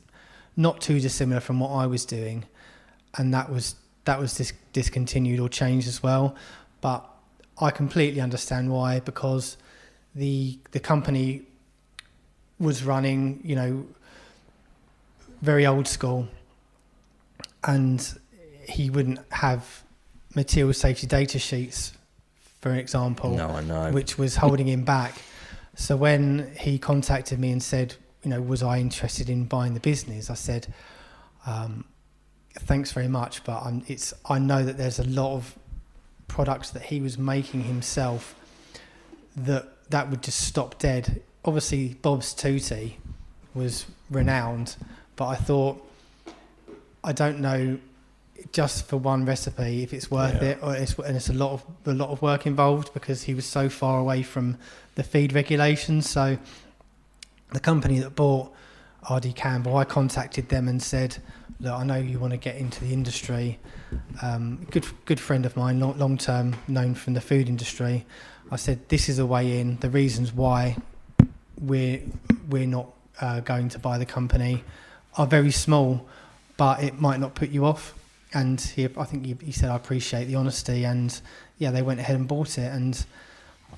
not too dissimilar from what I was doing, and that was discontinued or changed as well. But I completely understand why, because the company was running, you know, very old school, and he wouldn't have material safety data sheets, for example. No, I know. Which was holding him back. So when he contacted me and said, you know, was I interested in buying the business, I said, thanks very much, but I know that there's a lot of products that he was making himself that would just stop dead. Obviously, Bob's Tutti was renowned, but I thought, I don't know, just for one recipe, if it's worth it, and it's a lot of work involved, because he was so far away from the feed regulations. So the company that bought R.D. Campbell, I contacted them and said, look, I know you want to get into the industry. Good friend of mine, long term, known from the food industry. I said, this is a way in. The reasons why we're not going to buy the company are very small, but it might not put you off. And I think he said, I appreciate the honesty. And yeah, they went ahead and bought it. And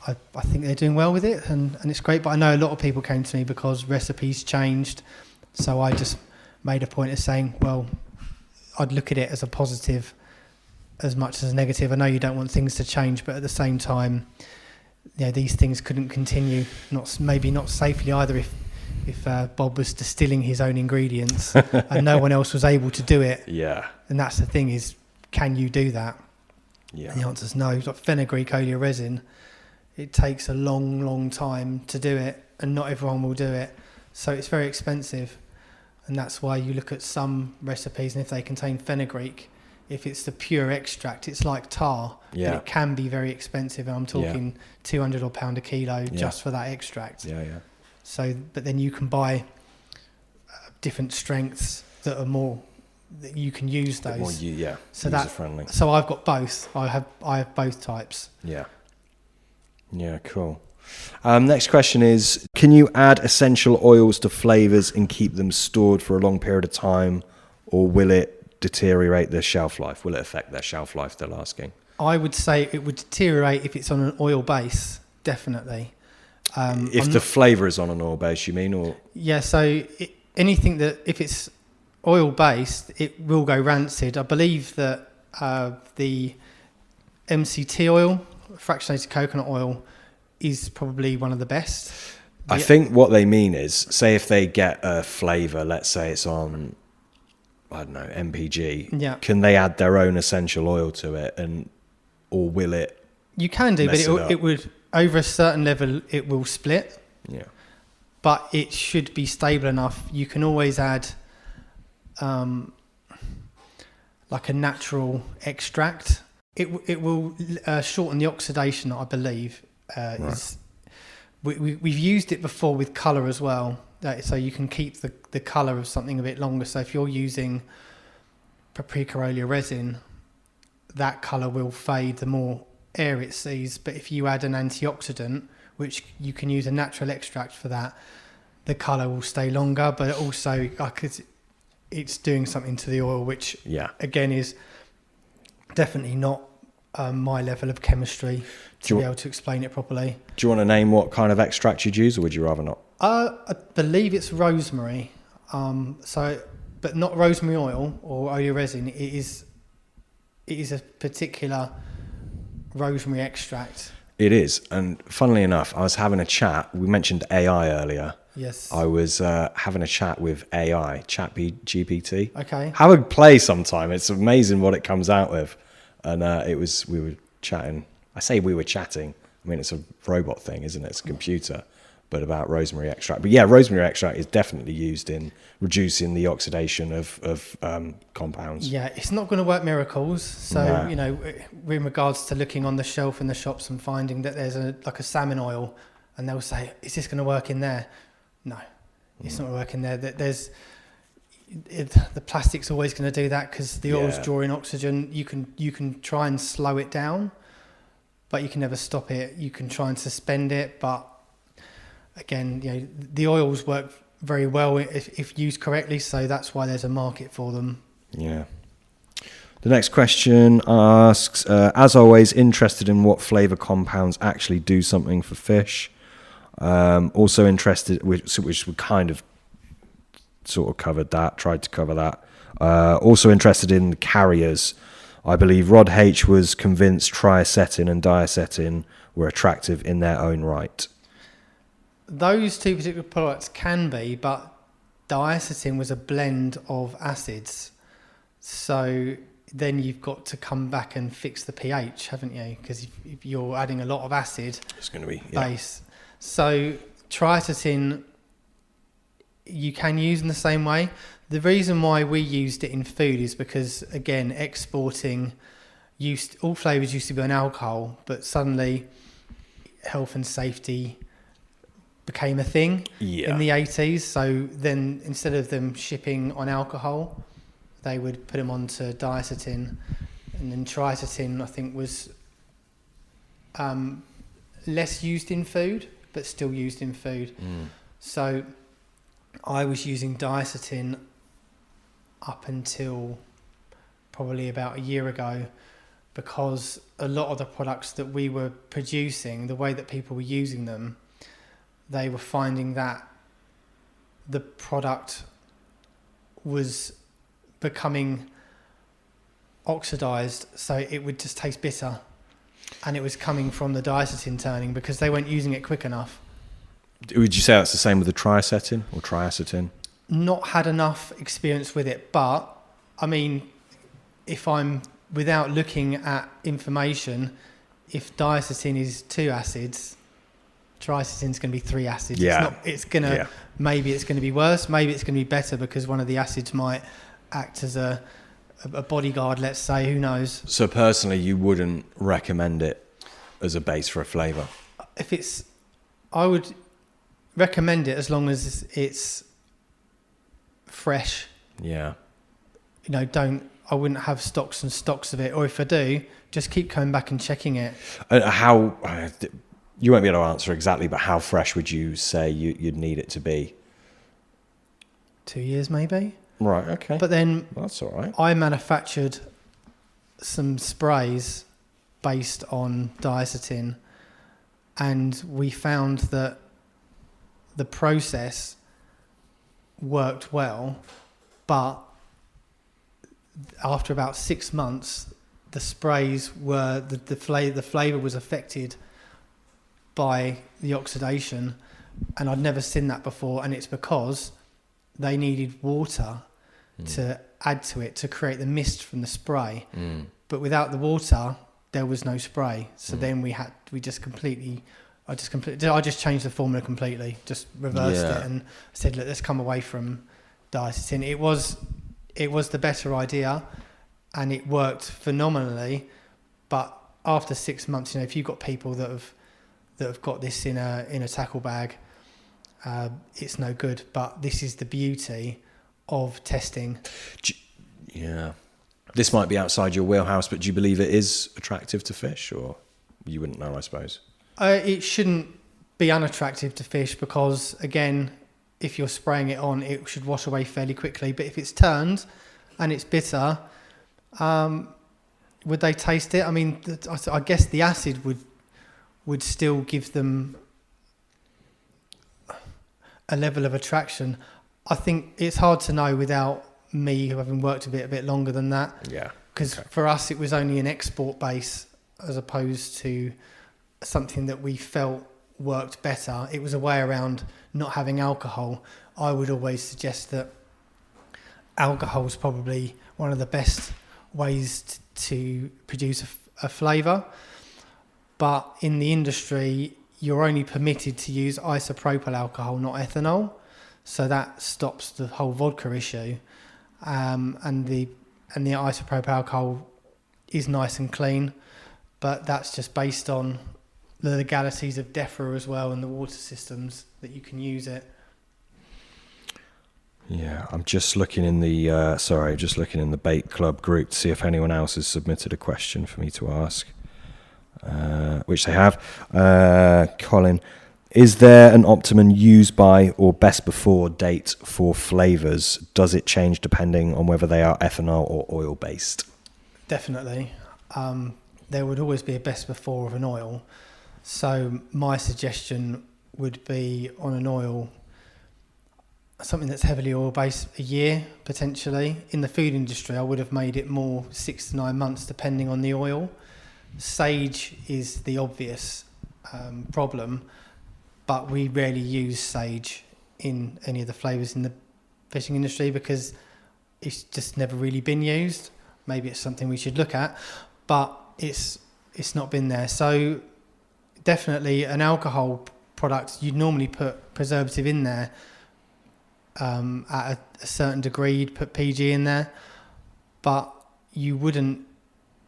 I think they're doing well with it. And it's great. But I know a lot of people came to me because recipes changed. So I just made a point of saying, well, I'd look at it as a positive as much as a negative. I know you don't want things to change, but at the same time, these things couldn't continue, maybe not safely either if Bob was distilling his own ingredients and no one else was able to do it. Yeah. And that's the thing is, can you do that? Yeah. And the answer is no. Like fenugreek oleoresin resin, it takes a long time to do it, and not everyone will do it. So it's very expensive. And that's why you look at some recipes, and if they contain fenugreek, if it's the pure extract, it's like tar. Yeah. But it can be very expensive. And I'm talking £200 or £1 a kilo just for that extract. Yeah. So, but then you can buy different strengths that are more, that you can use those. More so user-friendly. So I've got both. I have both types. Yeah. Yeah, cool. Next question is, can you add essential oils to flavours and keep them stored for a long period of time, or will it deteriorate their shelf life? Will it affect their shelf life, they're asking? I would say it would deteriorate if it's on an oil base, definitely. If the flavour is on an oil base, you mean? Or yeah, so anything that, if it's oil based, it will go rancid. I believe that the MCT oil, fractionated coconut oil, is probably one of the best. I think what they mean is, say if they get a flavour, let's say it's on, I don't know, MPG, can they add their own essential oil to it, or will it? You can do, but it would, over a certain level, it will split. Yeah. But it should be stable enough. You can always add like a natural extract. It will shorten the oxidation, I believe. Right. We've used it before with colour as well, so you can keep the colour of something a bit longer. So if you're using paprika oleoresin resin, that colour will fade the more air it sees. But if you add an antioxidant, which you can use a natural extract for that, the colour will stay longer. But it also, it's doing something to the oil, which again is definitely not my level of chemistry to be able to explain it properly. Do you want to name what kind of extract you'd use, or would you rather not? I believe it's rosemary. But not rosemary oil or oleoresin resin. It is a particular rosemary extract. It is, and funnily enough, I was having a chat. We mentioned AI earlier. Yes. I was having a chat with AI, GPT. Okay. Have a play sometime. It's amazing what it comes out with. And we were chatting. I say we were chatting. I mean, it's a robot thing, isn't it? It's a computer, but about rosemary extract. But yeah, rosemary extract is definitely used in reducing the oxidation of compounds. Yeah, it's not going to work miracles. So, in regards to looking on the shelf in the shops and finding that there's like a salmon oil, and they'll say, is this going to work in there? No, it's not going to work in there. The plastic's always going to do that because the oil's drawing oxygen. You can try and slow it down, but you can never stop it. You can try and suspend it, but again, the oils work very well if used correctly. So that's why there's a market for them. Yeah. The next question asks, as always, interested in what flavour compounds actually do something for fish. Also interested, which we kind of sort of tried to cover that. Also interested in carriers. I believe Rod H was convinced triacetin and diacetin were attractive in their own right. Those two particular products can be, but diacetin was a blend of acids. So then you've got to come back and fix the pH, haven't you? Because if you're adding a lot of acid, it's going to be base. So triacetin you can use in the same way. The reason why we used it in food is because, again, exporting all flavours used to be on alcohol, but suddenly health and safety became a thing Yeah. in the 80s. So then instead of them shipping on alcohol, they would put them onto diacetyl, and then triacetyl I think was less used in food, but still used in food. So I was using diacetyl up until probably about a year ago, because a lot of the products that we were producing, the way that people were using them, they were finding that the product was becoming oxidized, so it would just taste bitter, and it was coming from the diacetyl turning because they weren't using it quick enough. Would you say that's the same with the triacetyl or triacetyl? Not had enough experience with it, but I mean, if I'm without looking at information, if diacetyl is 2 acids, triacetyl is going to be 3 acids. Yeah. Maybe it's going to be worse, maybe it's going to be better because one of the acids might act as a bodyguard, let's say, who knows. So personally, you wouldn't recommend it as a base for a flavour? I would recommend it as long as it's fresh. Yeah. You know, I wouldn't have stocks and stocks of it, or if I do, just keep coming back and checking it. You won't be able to answer exactly, but how fresh would you say you'd need it to be? 2 years maybe. Right, okay. But then that's all right. I manufactured some sprays based on diacetyl, and we found that the process worked well, but after about 6 months, the sprays were the flavour was affected by the oxidation, and I'd never seen that before. And it's because they needed water to add to it to create the mist from the spray. But without the water, there was no spray. So then I just changed the formula completely, just reversed it and said, look, let's come away from diacetyl. It was the better idea, and it worked phenomenally. But after 6 months, you know, if you've got people that have got this in a tackle bag, it's no good. But this is the beauty of testing. Yeah. This might be outside your wheelhouse, but do you believe it is attractive to fish, or you wouldn't know, I suppose? It shouldn't be unattractive to fish because, again, if you're spraying it on, it should wash away fairly quickly. But if it's turned and it's bitter, would they taste it? I mean, I guess the acid would still give them a level of attraction. I think it's hard to know without me having worked a bit longer than that. Yeah. Because for us, it was only an export base as opposed to something that we felt worked better. It was a way around not having alcohol. I would always suggest that alcohol is probably one of the best ways to produce a flavour. But in the industry, you're only permitted to use isopropyl alcohol, not ethanol. So that stops the whole vodka issue. And the isopropyl alcohol is nice and clean, but that's just based on the legalities of DEFRA as well and the water systems that you can use it. Yeah, I'm just looking in the Bait Club group to see if anyone else has submitted a question for me to ask, which they have. Colin, is there an optimum use by or best before date for flavours? Does it change depending on whether they are ethanol or oil based? Definitely. There would always be a best before of an oil. So my suggestion would be on an oil, something that's heavily oil based, a year potentially. In the food industry, I would have made it more 6 to 9 months depending on the oil. Sage is the obvious problem, but we rarely use sage in any of the flavours in the fishing industry because it's just never really been used. Maybe it's something we should look at, but it's not been there. So definitely an alcohol product, you'd normally put preservative in there at a certain degree. You'd put PG in there, but you wouldn't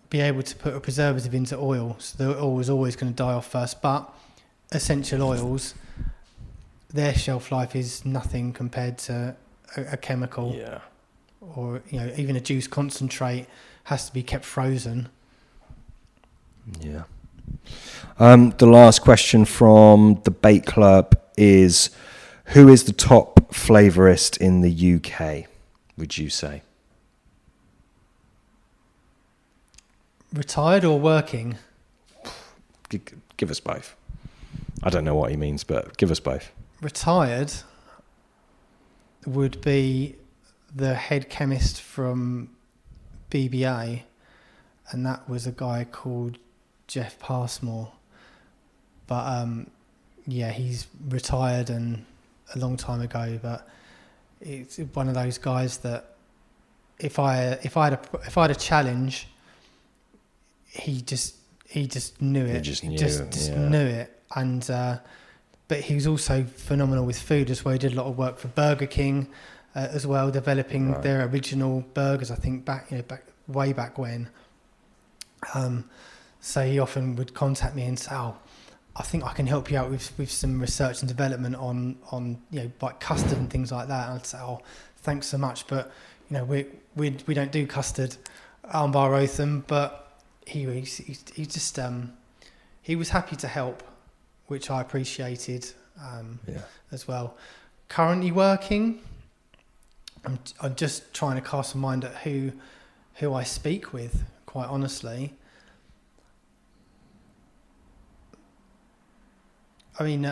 be able to put a preservative into oil. So the oil was always going to die off first. But essential oils, their shelf life is nothing compared to a chemical. Yeah. Or even a juice concentrate has to be kept frozen. Yeah. The last question from the Bait Club is, who is the top flavourist in the UK, would you say? Retired or working? Give us both. I don't know what he means, but give us both. Retired would be the head chemist from BBA, and that was a guy called Jeff Passmore. But he's retired and a long time ago. But it's one of those guys that if I had a challenge, he just knew it. He just knew it. And but he was also phenomenal with food as well. He did a lot of work for Burger King as well, developing their original burgers. I think way back when. So he often would contact me and say, "Oh, I think I can help you out with some research and development on like custard and things like that." And I'd say, "Oh, thanks so much, but we don't do custard, Unbar Rothon." But he just he was happy to help, which I appreciated as well. Currently working, I'm just trying to cast my mind at who I speak with, quite honestly. I mean,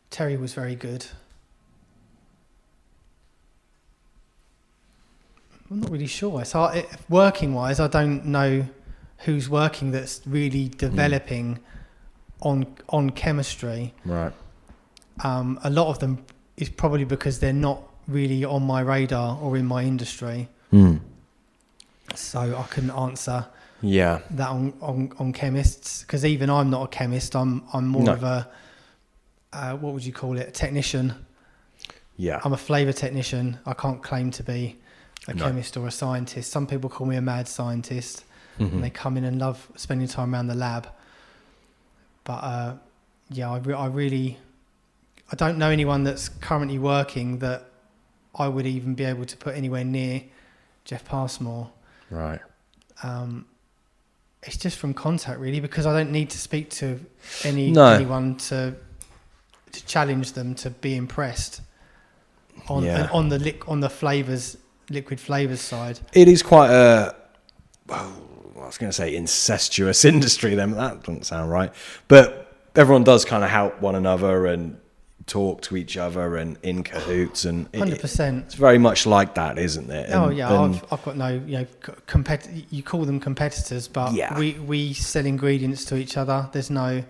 Terry was very good. I'm not really sure. So working-wise, I don't know who's working that's really developing on chemistry. Right. A lot of them is probably because they're not really on my radar or in my industry. So I couldn't answer that on chemists, because even I'm not a chemist. I'm more of a what would you call it? A technician. Yeah. I'm a flavour technician. I can't claim to be a chemist or a scientist. Some people call me a mad scientist, and they come in and love spending time around the lab. But I don't know anyone that's currently working that I would even be able to put anywhere near Jeff Passmore. Right. It's just from contact, really, because I don't need to speak to anyone to challenge them to be impressed on the flavours, liquid flavours side. It is quite a, I was going to say incestuous industry then, but that doesn't sound right. But everyone does kind of help one another and talk to each other and in cahoots, and 100%. It's very much like that, isn't it? I've got no, you call them competitors, but we sell ingredients to each other. There's no,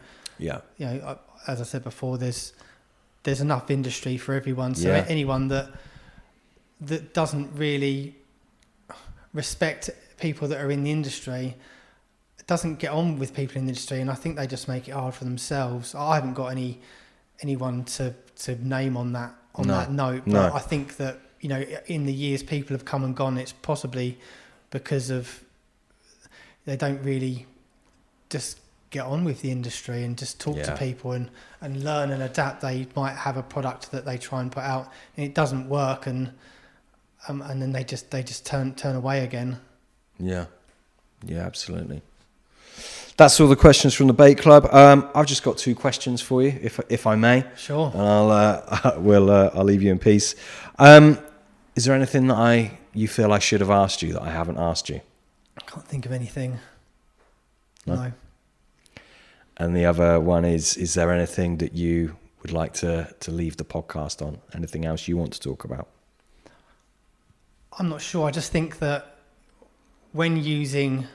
as I said before, there's enough industry for everyone. So anyone that doesn't really respect people that are in the industry doesn't get on with people in the industry, and I think they just make it hard for themselves. I haven't got anyone to name on that note, but I think that in the years people have come and gone. It's possibly because of they don't really just get on with the industry and just talk to people and learn and adapt. They might have a product that they try and put out and it doesn't work, and then they just turn away again. Yeah, absolutely. That's all the questions from the Bait Club. I've just got 2 questions for you, if I may. Sure. And I'll leave you in peace. Is there anything that you feel I should have asked you that I haven't asked you? I can't think of anything. No. And the other one is there anything that you would like to leave the podcast on? Anything else you want to talk about? I'm not sure. I just think that when using,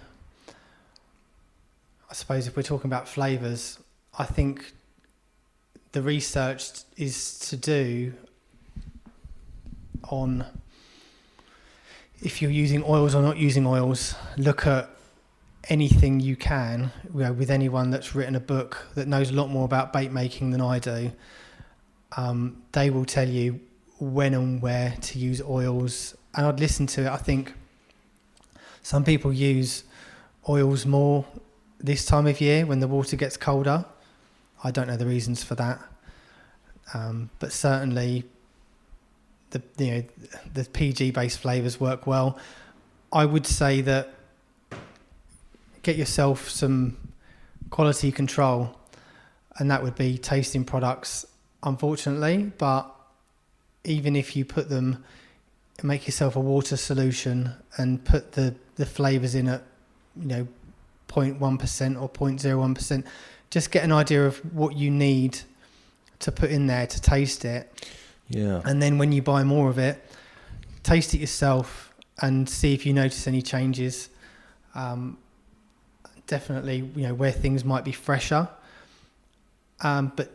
I suppose if we're talking about flavours, I think the research is to do on if you're using oils or not using oils. Look at anything you can, with anyone that's written a book that knows a lot more about bait making than I do. They will tell you when and where to use oils, and I'd listen to it. I think some people use oils more this time of year when the water gets colder. I don't know the reasons for that. But certainly the PG based flavours work well. I would say that get yourself some quality control, and that would be tasting products, unfortunately. But even if you put them, make yourself a water solution and put the flavours in at 0.1% or 0.01%, just get an idea of what you need to put in there to taste it. Yeah. And then when you buy more of it, taste it yourself and see if you notice any changes. Definitely, where things might be fresher. But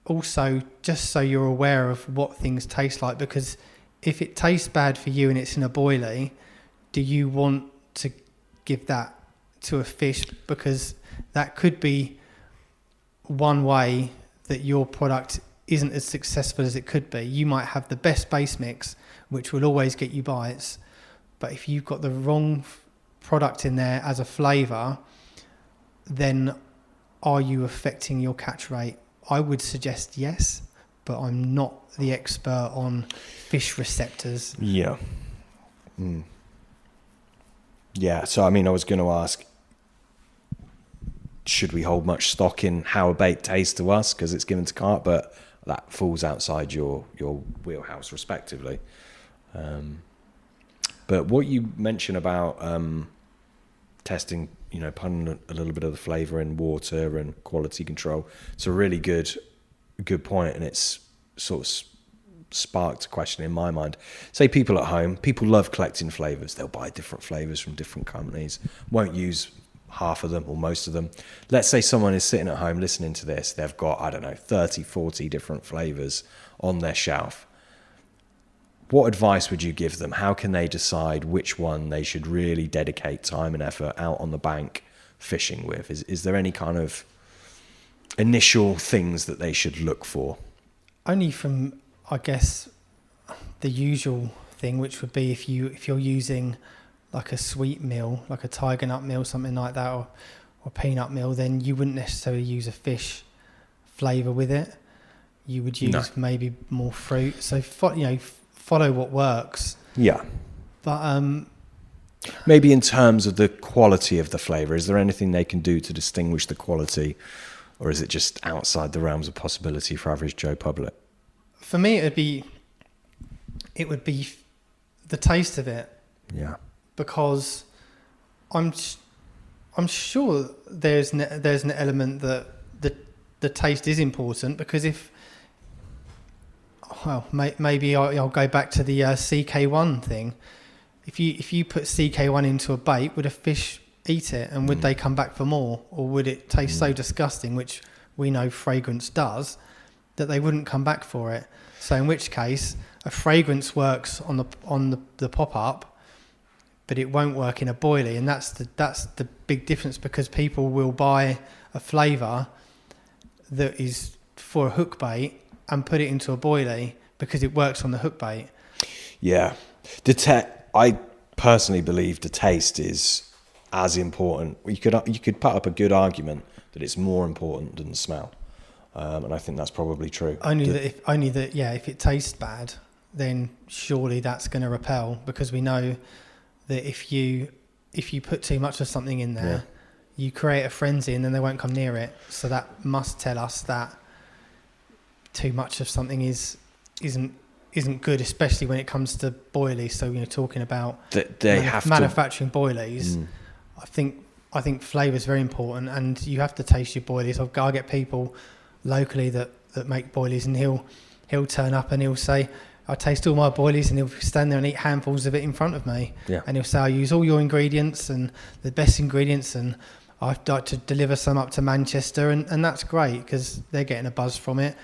also just so you're aware of what things taste like, because if it tastes bad for you and it's in a boilie, do you want to give that to a fish? Because that could be one way that your product isn't as successful as it could be. You might have the best base mix, which will always get you bites, but if you've got the wrong product in there as a flavour, then are you affecting your catch rate? I would suggest yes, but I'm not the expert on fish receptors. Yeah. Yeah, so I was going to ask, should we hold much stock in how a bait tastes to us because it's given to carp, but that falls outside your wheelhouse respectively. But what you mentioned about testing, putting a little bit of the flavour in water and quality control, it's a really good point, and it's sort of sparked a question in my mind. Say people at home, people love collecting flavours. They'll buy different flavours from different companies, won't use half of them or most of them. Let's say someone is sitting at home listening to this. They've got, 30, 40 different flavours on their shelf. What advice would you give them? How can they decide which one they should really dedicate time and effort out on the bank fishing with? Is there any kind of initial things that they should look for? Only from, I guess, the usual thing, which would be if you're using like a sweet meal, like a tiger nut meal, something like that, or peanut meal, then you wouldn't necessarily use a fish flavour with it. You would use maybe more fruit. So follow what works. Yeah. But maybe in terms of the quality of the flavour, is there anything they can do to distinguish the quality, or is it just outside the realms of possibility for average Joe public? For me, it would be the taste of it. Yeah. Because I'm sure there's an element that the taste is important, because maybe I'll go back to the CK1 thing. If you put CK1 into a bait, would a fish eat it, and would they come back for more, or would it taste so disgusting, which we know fragrance does, that they wouldn't come back for it? So in which case, a fragrance works on the pop-up, but it won't work in a boilie, and that's the big difference, because people will buy a flavour that is for a hook bait and put it into a boilie because it works on the hook bait. Yeah. I personally believe the taste is as important. You could put up a good argument that it's more important than the smell, and I think that's probably true. If it tastes bad, then surely that's going to repel, because we know that if you put too much of something in there, you create a frenzy and then they won't come near it. So that must tell us that too much of something isn't good, especially when it comes to boilies. So talking about manufacturing boilies, I think flavour is very important, and you have to taste your boilies. I get people locally that make boilies, and he'll turn up and he'll say, I taste all my boilies, and he'll stand there and eat handfuls of it in front of me. Yeah. And he'll say, I use all your ingredients and the best ingredients, and I'd like to deliver some up to Manchester, and that's great because they're getting a buzz from it.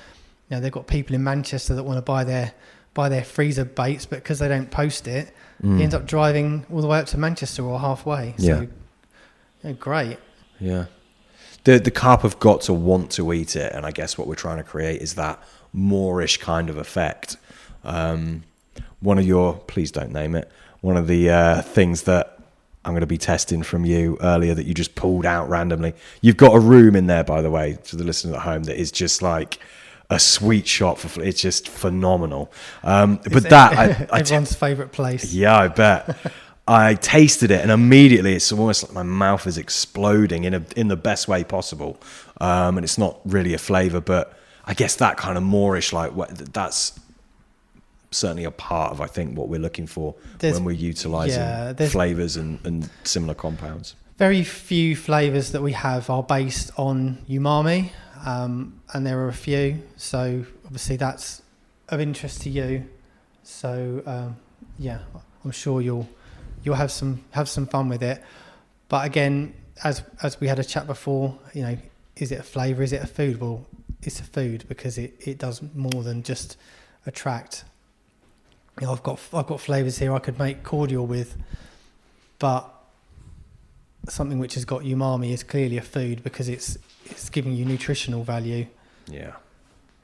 They've got people in Manchester that want to buy their freezer baits, but because they don't post it, he ends up driving all the way up to Manchester or halfway. So, great. Yeah. The carp have got to want to eat it, and I guess what we're trying to create is that moorish kind of effect. One of your, please don't name it, one of the things that I'm going to be testing from you earlier that you just pulled out randomly. You've got a room in there, by the way, to the listeners at home, that is just like a sweet shop for it's just phenomenal. But that everyone's favourite place. Yeah, I bet. I tasted it and immediately it's almost like my mouth is exploding in the best way possible. And it's not really a flavour, but I guess that kind of moreish, like that's certainly a part of, I think, what we're looking for when we're utilising flavours and similar compounds. Very few flavours that we have are based on umami, and there are a few. So obviously that's of interest to you. So I'm sure you'll have some fun with it. But again, as we had a chat before, is it a flavour? Is it a food? Well, it's a food because it does more than just attract. I've got flavours here I could make cordial with, but something which has got umami is clearly a food because it's giving you nutritional value. Yeah.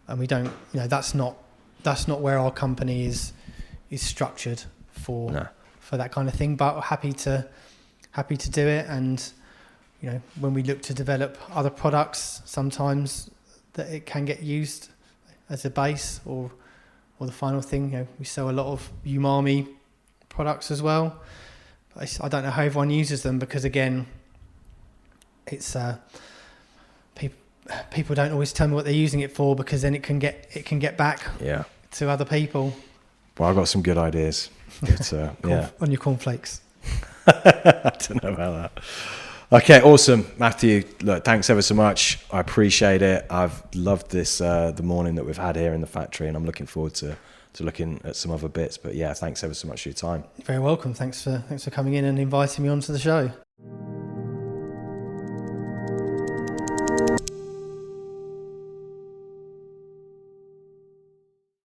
And we don't, that's not where our company is structured for that kind of thing. But we're happy to do it. And when we look to develop other products, sometimes that it can get used as a base or the final thing. We sell a lot of umami products as well. I don't know how everyone uses them because again, it's people don't always tell me what they're using it for because then it can get back to other people. Well, I've got some good ideas. But, on your cornflakes. I don't know about that. Okay, awesome, Matthew. Look, thanks ever so much. I appreciate it. I've loved this the morning that we've had here in the factory, and I'm looking forward to looking at some other bits. But yeah, thanks ever so much for your time. You're very welcome. Thanks for coming in and inviting me onto the show.